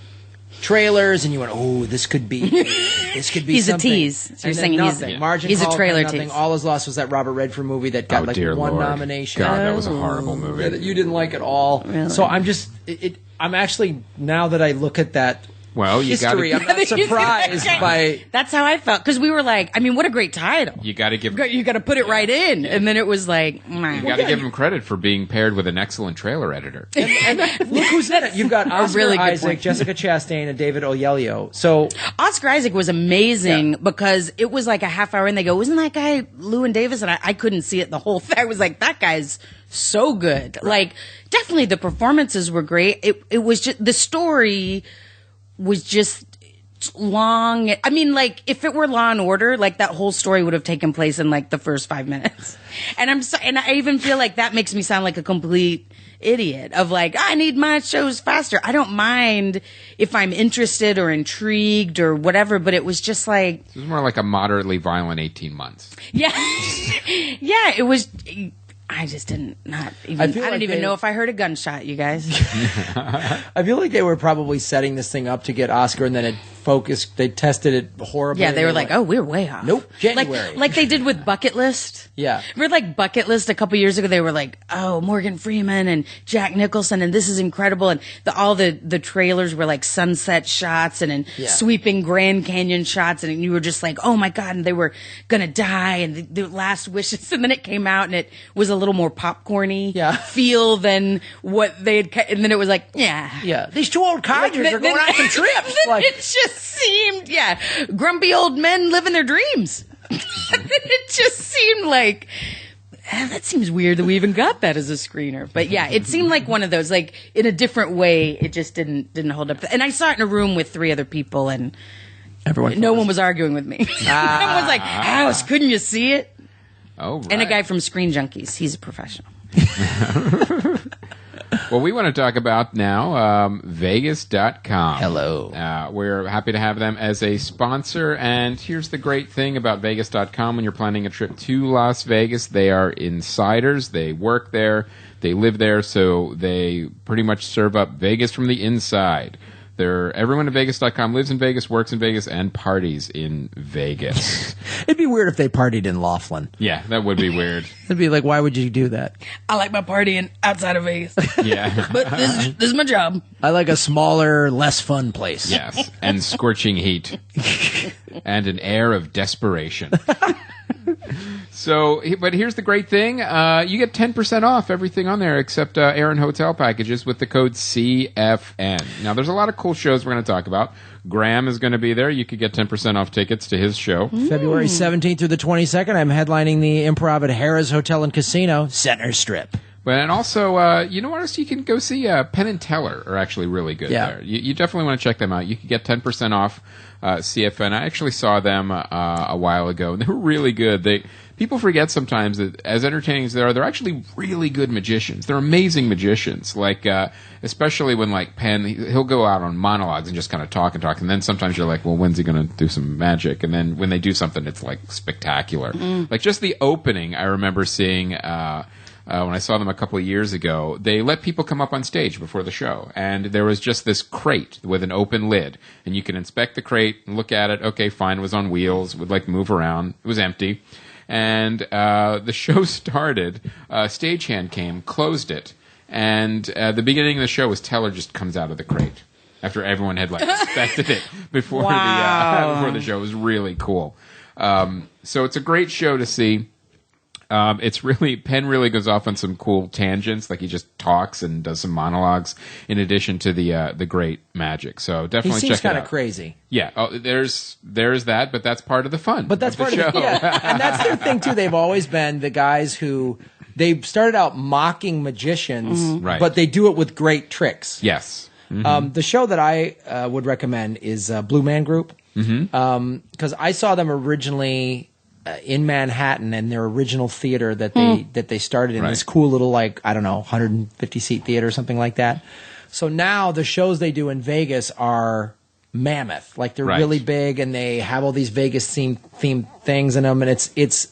trailers and you went, oh, this could be he's something. A tease. So you're saying he's a trailer tease. All Is Lost was that Robert Redford movie that got one nomination. God, that was a horrible movie that you didn't like at all. Really? So I'm actually, now that I look at that history, I'm not surprised by. That's how I felt, because we were like, I mean, what a great title. You got to put it right in, and then it was like, you got to give him credit for being paired with an excellent trailer editor. And look who's in it. You've got Oscar really Isaac, Jessica Chastain, and David Oyelowo. So Oscar Isaac was amazing because it was like a half hour in. They go, wasn't that guy Llewyn Davis? And I couldn't see it the whole thing. I was like, that guy's so good. Right. Like, definitely the performances were great. It was just the story was just long. I mean, like, if it were Law and Order, like, that whole story would have taken place in like the first 5 minutes. And and I even feel like that makes me sound like a complete idiot of like, I need my shows faster. I don't mind if I'm interested or intrigued or whatever, but it was just like, it was more like a moderately violent 18 months. Yeah. Yeah, it was. I just didn't I don't even know if I heard a gunshot, you guys. I feel like they were probably setting this thing up to get Oscar, and then they tested it horribly. Yeah, they were like, oh, we're way off. Nope, January. Like they did with Bucket List. Yeah. Remember like Bucket List a couple years ago, they were like, oh, Morgan Freeman and Jack Nicholson, and this is incredible, and all the trailers were like sunset shots and sweeping Grand Canyon shots, and you were just like, oh my God, and they were gonna die, and the last wishes, and then it came out, and it was a little more popcorny feel than what they had, and then it was like, these two old codgers are going on some trips. Like, it just seemed, grumpy old men living their dreams. It just seemed like, that seems weird that we even got that as a screener. But yeah, it seemed like one of those, like in a different way, it just didn't hold up. And I saw it in a room with 3 other people, and no one was arguing with me. Everyone was like, House, couldn't you see it? Oh, right. And a guy from Screen Junkies. He's a professional. Well, we want to talk about now Vegas.com. Hello. We're happy to have them as a sponsor. And here's the great thing about Vegas.com. When you're planning a trip to Las Vegas, they are insiders. They work there. They live there. So they pretty much serve up Vegas from the inside. Everyone at Vegas.com lives in Vegas, works in Vegas, and parties in Vegas. It'd be weird if they partied in Laughlin. Yeah, that would be weird. It'd be like, why would you do that? I like my partying outside of Vegas. Yeah. But this is my job. I like a smaller, less fun place. Yes, and scorching heat. And an air of desperation. So, but here's the great thing. You get 10% off everything on there except air and hotel packages with the code CFN. Now, there's a lot of cool shows we're going to talk about. Graham is going to be there. You could get 10% off tickets to his show. February 17th through the 22nd, I'm headlining the Improv at Harrah's Hotel and Casino, Center Strip. But and also, you know what else you can go see? Penn and Teller are actually really good there. You definitely want to check them out. You can get 10% off CFN. I actually saw them a while ago, and they were really good. People forget sometimes that as entertaining as they are, they're actually really good magicians. They're amazing magicians. Like, especially when like Penn, he'll go out on monologues and just kind of talk, and then sometimes you're like, well, when's he going to do some magic? And then when they do something, it's like spectacular. Like just the opening, I remember seeing. When I saw them a couple of years ago, they let people come up on stage before the show. And there was just this crate with an open lid. And you can inspect the crate and look at it. Okay, fine. It was on wheels. Would like move around. It was empty. And the show started. A stagehand came, closed it. And the beginning of the show was Teller just comes out of the crate after everyone had like inspected it before the show. It was really cool. So it's a great show to see. Penn really goes off on some cool tangents, like he just talks and does some monologues in addition to the great magic. So definitely check it out. He seems kind of crazy. Yeah, there's that, but that's part of the fun. But that's part of the show. Yeah. And that's their thing too. They've always been the guys who they started out mocking magicians, Right. but they do it with great tricks. Yes. The show that I would recommend is Blue Man Group, because I saw them originally. In Manhattan and their original theater that they started in this cool little 150 seat theater or something like that. So now the shows they do in Vegas are mammoth, like they're really big and they have all these Vegas themed things in them, and it's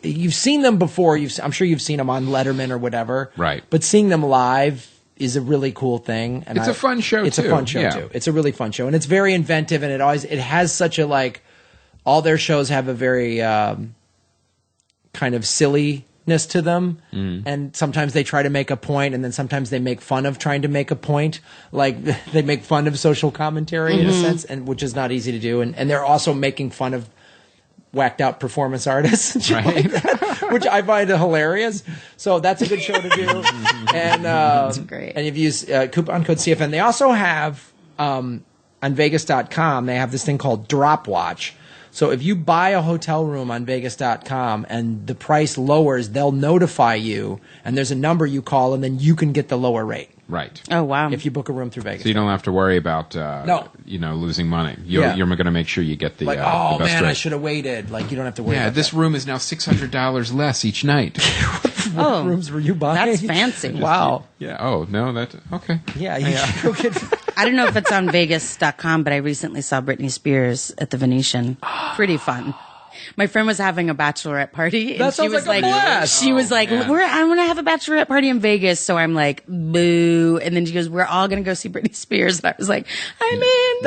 you've seen them before. I'm sure you've seen them on Letterman or whatever, right? But seeing them live is a really cool thing, and it's a fun show. It's a fun show too. It's a really fun show, and it's very inventive, and it has such a all their shows have a very kind of silliness to them, and sometimes they try to make a point, and then sometimes they make fun of trying to make a point. Like they make fun of social commentary in a sense, and which is not easy to do. And they're also making fun of whacked out performance artists, and shit like that, which I find hilarious. So that's a good show to do. And that's great. And if you use coupon code CFN, they also have on Vegas.com, they have this thing called Drop Watch. So if you buy a hotel room on Vegas.com and the price lowers, they'll notify you, and there's a number you call, and then you can get the lower rate. Right. Oh, wow. If you book a room through Vegas. So you don't have to worry about losing money. You're going to make sure you get the the best rate. I should have waited. Like you don't have to worry. Yeah, about this that. room is now $600 less each night. What rooms were you buying? That's fancy. Wow. Yeah. Oh no, that okay. Yeah. You should go get. I don't know if it's on Vegas.com, but I recently saw Britney Spears at the Venetian. Pretty fun. My friend was having a bachelorette party, and That she sounds was like a blast. she was like, man. I'm going to have a bachelorette party in Vegas. So I'm like, boo. And then she goes, we're all going to go see Britney Spears. And I was like, I'm in.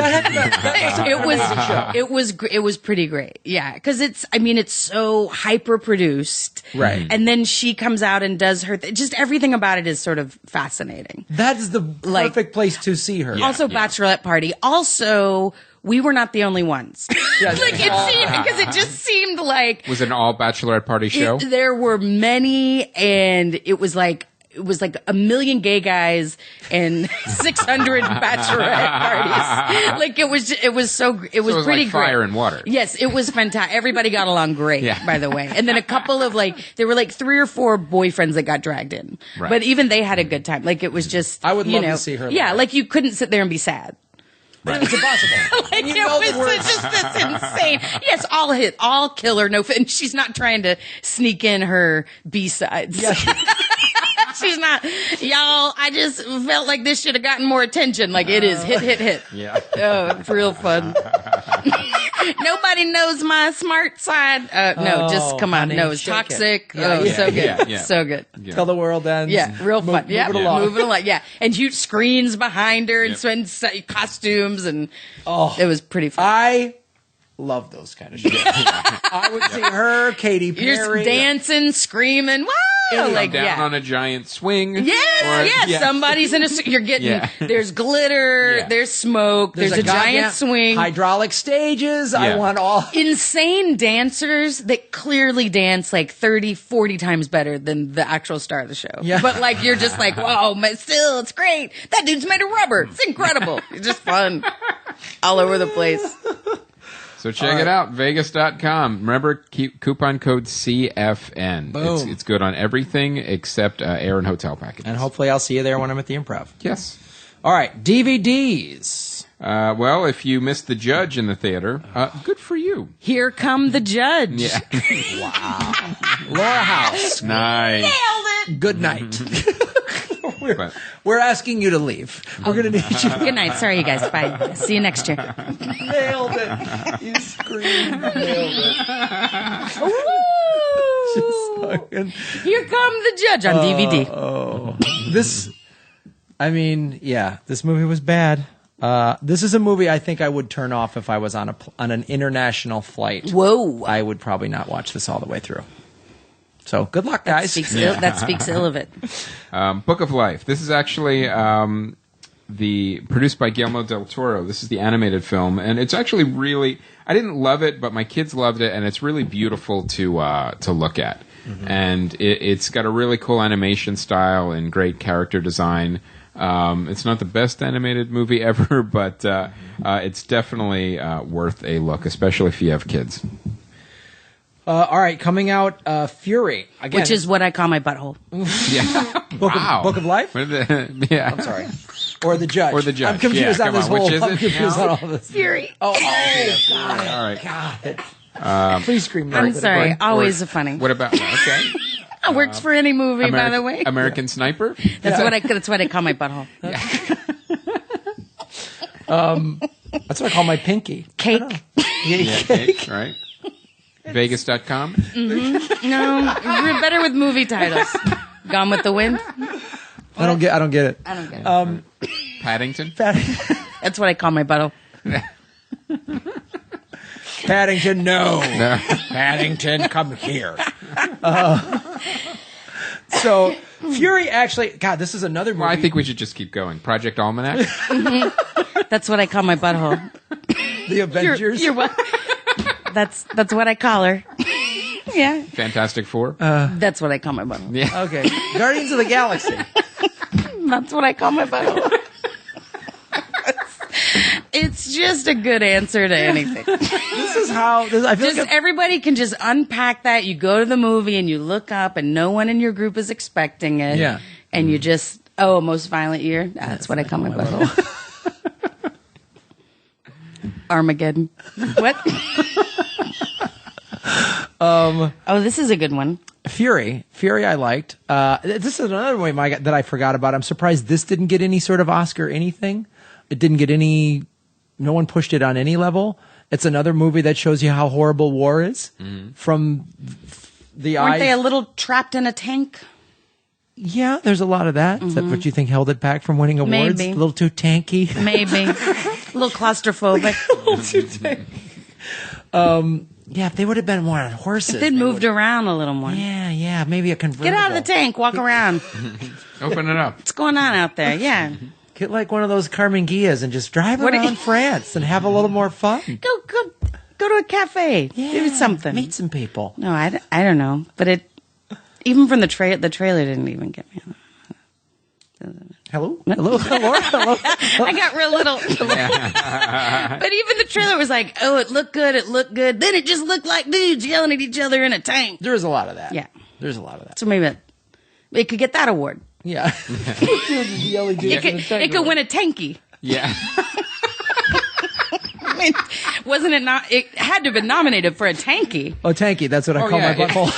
It was pretty great. Yeah. Cause it's so hyper produced. Right. And then she comes out and does her, just everything about it is sort of fascinating. That's the perfect place to see her. Also, bachelorette party. Also, we were not the only ones. Yeah. It just seemed like Was it an all bachelorette party show? there were many, and it was like it was like 1 million gay guys and 600 bachelorette parties. Like it was pretty like great. fire and water. Yes, it was fantastic. Everybody got along great, by the way. And then a couple of there were like 3 or 4 boyfriends that got dragged in. Right. But even they had a good time. Like it was just, I would love to see her. Yeah, like you couldn't sit there and be sad. Right. It's impossible. Like it was just this insane. Yes, all killer, no, and she's not trying to sneak in her B-sides. Yeah. She's not, y'all, I just felt like this should have gotten more attention. Like it is hit. Yeah. Oh, it's real fun. Nobody knows my smart side. No, just come on. Honey, no, it's shake toxic. it. So good. Yeah. So good. Yeah. Till the world ends. Yeah, real fun. Yeah, Move it along. moving along. Yeah, and huge screens behind her and costumes, and it was pretty fun. I love those kind of shows. I would see her, Katy You're Perry. dancing, screaming, wow! Like, down on a giant swing. Yes. Somebody's in you're getting, there's glitter, there's smoke, there's a giant swing. Hydraulic stages. I want all. Insane dancers that clearly dance like 30, 40 times better than the actual star of the show. Yeah. But like, you're just like, whoa, but still, it's great. That dude's made of rubber. It's incredible. It's just fun. All over the place. So check it out, Vegas.com. Remember, coupon code CFN. Boom. It's good on everything except air and hotel packages. And hopefully I'll see you there when I'm at the Improv. Yes. All right, DVDs. Well, if you missed The Judge in the theater, good for you. Here come the judge. Yeah. Wow. Laura House. Nice. Nailed it. Good night. We're asking you to leave. We're going to need you. Good night. Sorry, you guys. Bye. See you next year. Nailed it. You screamed. Nailed it. Woo! Here come the judge on DVD. Oh. This movie was bad. This is a movie I think I would turn off if I was on an international flight. Whoa. I would probably not watch this all the way through. So good luck, guys. That speaks ill of it. Book of Life. This is actually produced by Guillermo del Toro. This is the animated film, and it's actually really. I didn't love it, but my kids loved it, and it's really beautiful to look at. Mm-hmm. And it's got a really cool animation style and great character design. It's not the best animated movie ever, but it's definitely worth a look, especially if you have kids. All right, coming out, Fury. Again, Which is what I call my butthole. Yeah. Book of Life? Yeah. I'm sorry. Or The Judge. Or The Judge. I'm confused on this whole. I'm confused on all this. Fury. Oh, got it. All right. Got it. Please scream. I'm sorry. Always funny. What about? Okay. It works for any movie, by the way. American Sniper. That's what I call my butthole. That's what I call my pinky. Cake. Yeah, cake. Right. Vegas.com. Mm-hmm. No, we're better with movie titles. Gone with the Wind. I don't get it. I don't get it. Paddington. That's what I call my butthole. Paddington, no. Paddington, come here. So, Fury actually, God, this is another movie. Well, I think we should just keep going. Project Almanac. That's what I call my butthole. The Avengers. You're what? That's what I call her. Yeah. Fantastic Four. That's what I call my butthole. Yeah. Okay. Guardians of the Galaxy. That's what I call my butthole. It's just a good answer to anything. This is how. I feel like everybody can just unpack that. You go to the movie and you look up, and no one in your group is expecting it. Yeah. And you just a most violent year. That's what I call my butthole. Armageddon. What? This is a good one. Fury, I liked. This is another way that I forgot about. I'm surprised this didn't get any sort of Oscar anything. It didn't get any. No one pushed it on any level. It's another movie that shows you how horrible war is from the eyes. Weren't they a little trapped in a tank? Yeah, there's a lot of that. Is that what you think held it back from winning awards? Maybe. A little too tanky. Maybe. A little claustrophobic. A little too tanky. Yeah, if they would have been more on horses. If they'd moved around a little more. Yeah, maybe a convertible. Get out of the tank, walk around. Open it up. What's going on out there? Yeah. Get like one of those Carmen Guillas and just drive around France and have a little more fun. Go to a cafe. Yeah, do something. Meet some people. No, I don't know. But even from the trailer didn't even get me. Hello? Hello? Hello? I got real little. But even the trailer was like, oh, it looked good. Then it just looked like dudes yelling at each other in a tank. There's a lot of that. Yeah. There's a lot of that. So maybe it could get that award. Yeah. It could win a tanky. Yeah. I mean, wasn't it not? It had to have been nominated for a tanky. Oh, tanky. That's what I call my butthole.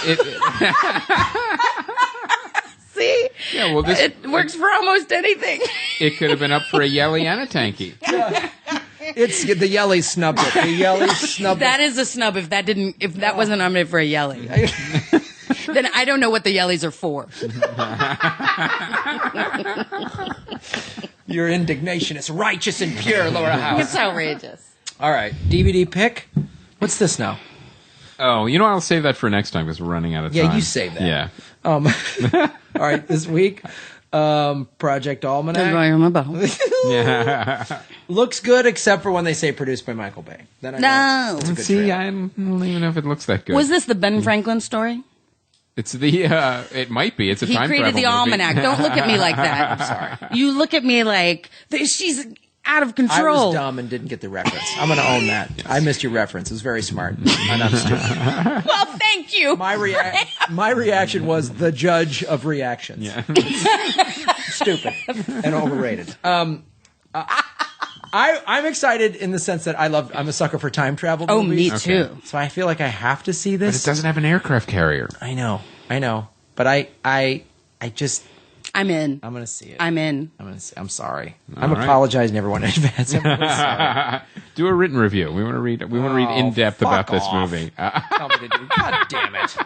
See? Yeah, well, it works for almost anything. It could have been up for a yelly and a tanky. It's the yelly snubbed it. The yelly snubbed That is a snub. If that wasn't nominated for a yelly, then I don't know what the yellies are for. Your indignation is righteous and pure, Laura House. It's outrageous. All right, DVD pick. What's this now? Oh, I'll save that for next time because we're running out of time. Yeah, you save that. Yeah. All right, this week, Project Almanac. Yeah. Looks good, except for when they say produced by Michael Bay. Then I know it's a good See, trailer. I don't even know if it looks that good. Was this the Ben Franklin story? It's it might be. It's a He time created travel the movie. almanac. Don't look at me like that. I'm sorry. You look at me like she's out of I control. was dumb and didn't get the reference. I'm going to own that. Yes. I missed your reference. It was very smart. And I'm stupid. Well, thank you. My reaction was the judge of reactions. Yeah. Stupid and overrated. I'm excited in the sense that I'm a sucker for time travel Oh, movies. me too. So I feel like I have to see But this. it doesn't have an aircraft carrier. I know. But I just I'm in. I'm going to see it. I'm in. I'm sorry. All I'm right. apologizing to everyone in advance. I'm really sorry. Do a written review. We want to read in depth fuck about this off. movie. Tell me to do. God damn it.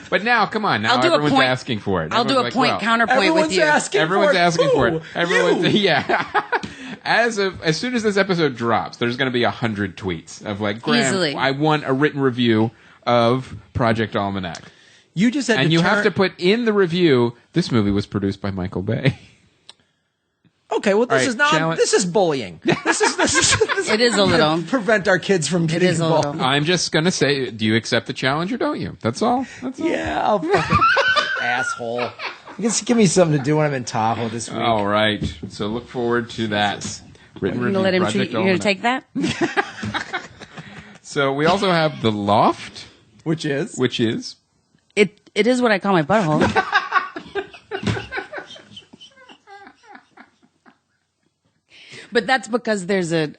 But now, come on. Now I'll do a everyone's point- asking for it. I'll do a Everyone's point like, counterpoint with you. Everyone's asking for it. Everyone's You. yeah. As soon as this episode drops, there's going to be 100 tweets of like, Graham, Easily. I want a written review of Project Almanac. You just had And to you turn- have to put in the review, this movie was produced by Michael Bay. Okay, well, this All is right, not. challenge- This is bullying. This is It is a little. prevent our kids from It getting is a involved. little. I'm just going to say, do you accept the challenge or don't you? That's all. That's all. Yeah, I'll fucking asshole. Just give me something to do when I'm in Tahoe this week. All right. So look forward to that. Written You're review gonna let him Project treat. You're gonna Almanac. take that? So we also have The Loft, Which is which is It is what I call my butthole. But that's because there's a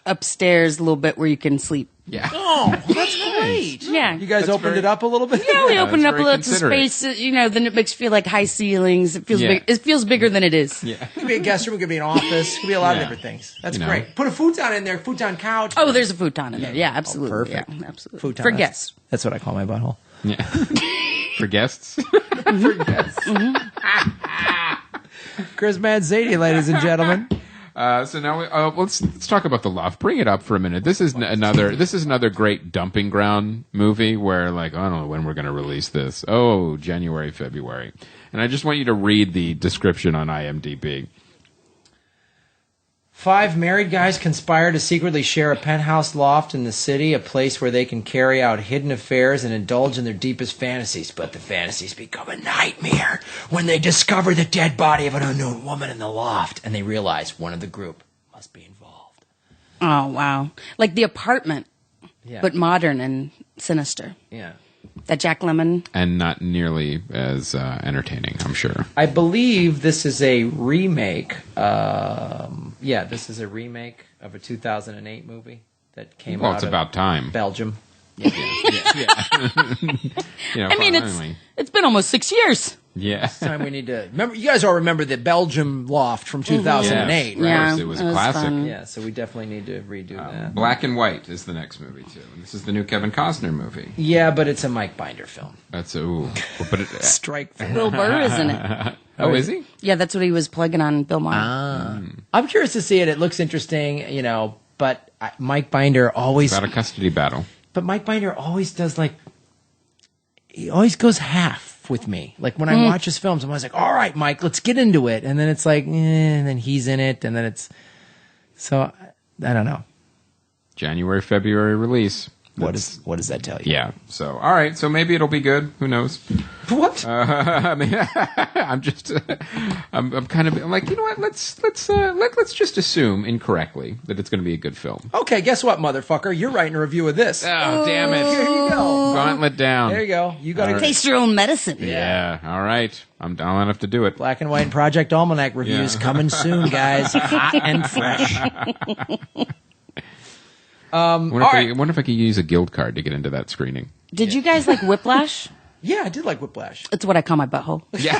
upstairs little bit where you can sleep. yeah. oh, that's great. Yeah. You guys That's opened very- it up a little bit. Yeah, we Yeah, open it that's up a very little to considerate. space. Then it makes you feel like high ceilings. It feels Yeah. big. It feels bigger than it is. Yeah. It could be a guest room. It could be an office. It could be a lot of Yeah. different things. That's You know. great. Put a futon in there. Futon couch. Oh, there's a futon in there. Yeah, absolutely. perfect. Yeah, absolutely. Futon. For That's- guests. That's what I call my butthole. Yeah. For guests. Chris Mancini, ladies and gentlemen. So now let's talk about The Loft. Bring it up for a minute. This is another great dumping ground movie where like I don't know when we're going to release this. Oh, January, February. And I just want you to read the description on IMDb. 5 married guys conspire to secretly share a penthouse loft in the city, a place where they can carry out hidden affairs and indulge in their deepest fantasies. But the fantasies become a nightmare when they discover the dead body of an unknown woman in the loft, and they realize one of the group must be involved. Oh wow! Like The Apartment, Yeah. but modern and sinister. Yeah. That Jack Lemmon. And not nearly as entertaining, I'm sure. I believe this is a remake. This is a remake of a 2008 movie that came Well, out it's of about time. Belgium. You know, I mean, finally. it's been almost 6 years. Yeah. Time we need to remember. You guys all remember the Belgium loft from 2008, right? Yeah, It was it a was classic. fun. Yeah, so we definitely need to redo that. Black and White is the next movie too. And this is the new Kevin Costner movie. Yeah, but it's a Mike Binder film. That's but it, Strike. Bill Burr is in it. oh, is he? Yeah, that's what he was plugging on Bill Maher. I'm curious to see it. It looks interesting, but Mike Binder always. About a custody battle. But Mike Binder always does he always goes half with me. Like when I watch his films, I'm always like, all right, Mike, let's get into it. And then it's like, and then he's in it. And then I don't know. January, February release. What does that tell you? Yeah. So, all right. So maybe it'll be good. Who knows? What? I mean, I'm just, I'm kind of like, you know what? Let's just assume incorrectly that it's going to be a good film. Okay, guess what, motherfucker? You're writing a review of this. Oh, damn it! Here you go. Gauntlet down. There you go. You got to Taste your own medicine. Yeah. All right. I'm down enough to do it. Black and White and Project Almanac reviews coming soon, guys. Hot and fresh. I wonder if I could use a guild card to get into that screening. Did you guys like Whiplash? Yeah, I did like Whiplash. It's what I call my butthole. Yeah.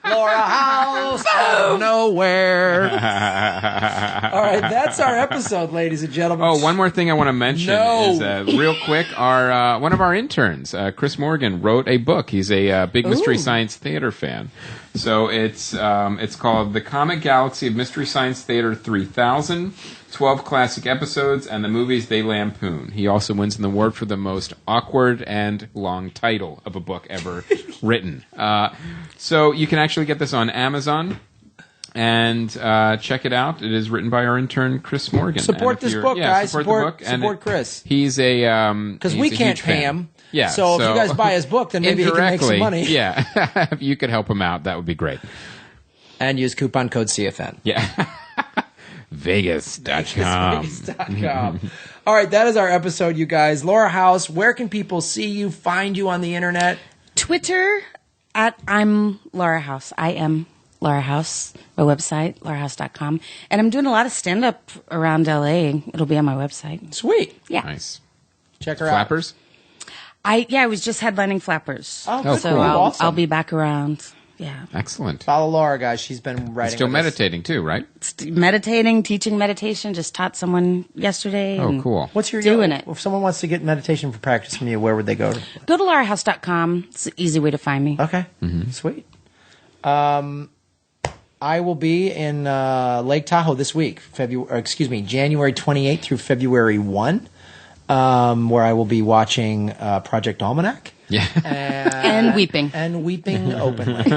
Laura House out of nowhere. All right, that's our episode, ladies and gentlemen. Oh, one more thing I want to mention is real quick. Our one of our interns, Chris Morgan, wrote a book. He's a big Mystery Science Theater fan. So it's called The Comic Galaxy of Mystery Science Theater 3000. 12 classic episodes and the movies they lampoon. He also wins an award for the most awkward and long title of a book ever written. So you can actually get this on Amazon and check it out. It is written by our intern Chris Morgan. Support this book, guys. Support Chris. He's a because we can't pay him. Yeah. So if you guys buy his book, then maybe he can make some money. Yeah. If you could help him out, that would be great. And use coupon code CFN. Yeah. Vegas.com. Vegas.com. All right, that is our episode, you guys. Laura House, where can people see you, find you on the internet? Twitter at I'm Laura House. I am Laura House. My website, laurahouse.com. And I'm doing a lot of stand-up around LA. It'll be on my website. Sweet. Yeah. Nice. Check her Flappers? I was just headlining Flappers. Oh, good. So Cool. Awesome. I'll be back around. Yeah. Excellent. Follow Laura, guys. She's been writing. Still meditating too, right? Meditating, teaching meditation. Just taught someone yesterday. Oh, cool. What's your doing it? If someone wants to get meditation for practice from you, where would they go? Go to laurahouse.com. It's an easy way to find me. Okay. Sweet. I will be in Lake Tahoe this week, January 28th through February 1, where I will be watching Project Almanac. Yeah. And weeping. And weeping openly.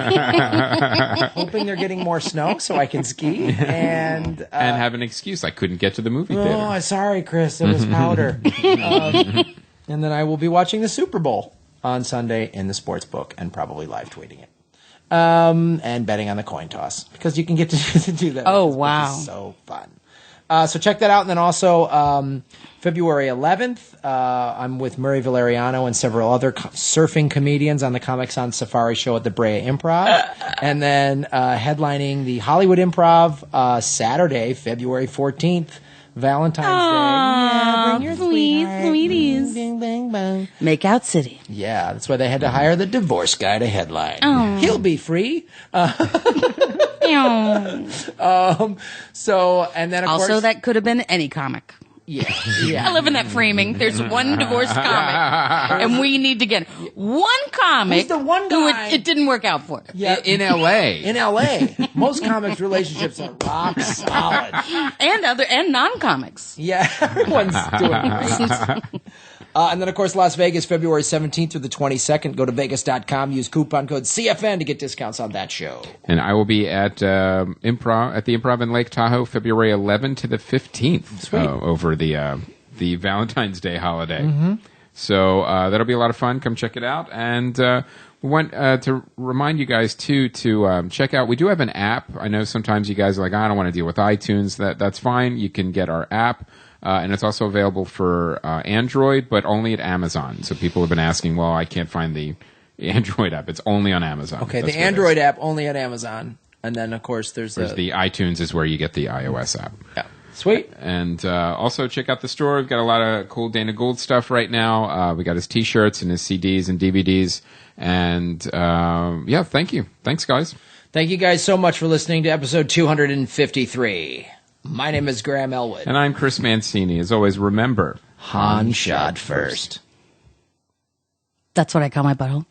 Hoping they're getting more snow so I can ski. And have an excuse. I couldn't get to the movie theater. Oh, sorry, Chris. It was powder. And then I will be watching the Super Bowl on Sunday in the sports book and probably live tweeting it. And betting on the coin toss. Because you can get to do that. Oh, wow. It's so fun. So check that out. And then also February 11th, I'm with Murray Valeriano and several other surfing comedians on the Comics on Safari show at the Brea Improv. And then headlining the Hollywood Improv Saturday, February 14th, Valentine's Day. Yeah, bring your sweeties. Bing, bang, bang. Make Out City. Yeah, that's why they had to hire the divorce guy to headline. Oh. He'll be free. So, and then of Also, course, that could have been any comic. yeah. I live in that framing. There's one divorced comic, and we need to get one comic. Who's the one who guy? it didn't work out for. Yeah, In L.A. In L.A., most comics' relationships are rock solid. And non-comics. Yeah, everyone's doing great. And then, of course, Las Vegas, February 17th through the 22nd. Go to Vegas.com. Use coupon code CFN to get discounts on that show. And I will be at the Improv in Lake Tahoe, February 11th to the 15th, over the Valentine's Day holiday. So that'll be a lot of fun. Come check it out. And we want to remind you guys too to check out. We do have an app. I know sometimes you guys are like, I don't want to deal with iTunes. That's fine. You can get our app. And it's also available for Android, but only at Amazon. So people have been asking, well, I can't find the Android app. It's only on Amazon. Okay, the Android app only at Amazon. And then, of course, there's the iTunes is where you get the iOS app. Yeah. Sweet. And also check out the store. We've got a lot of cool Dana Gould stuff right now. We got his T-shirts and his CDs and DVDs. And, yeah, thank you. Thanks, guys. Thank you guys so much for listening to episode 253. My name is Graham Elwood. And I'm Chris Mancini. As always, remember, Han shot first. That's what I call my butthole.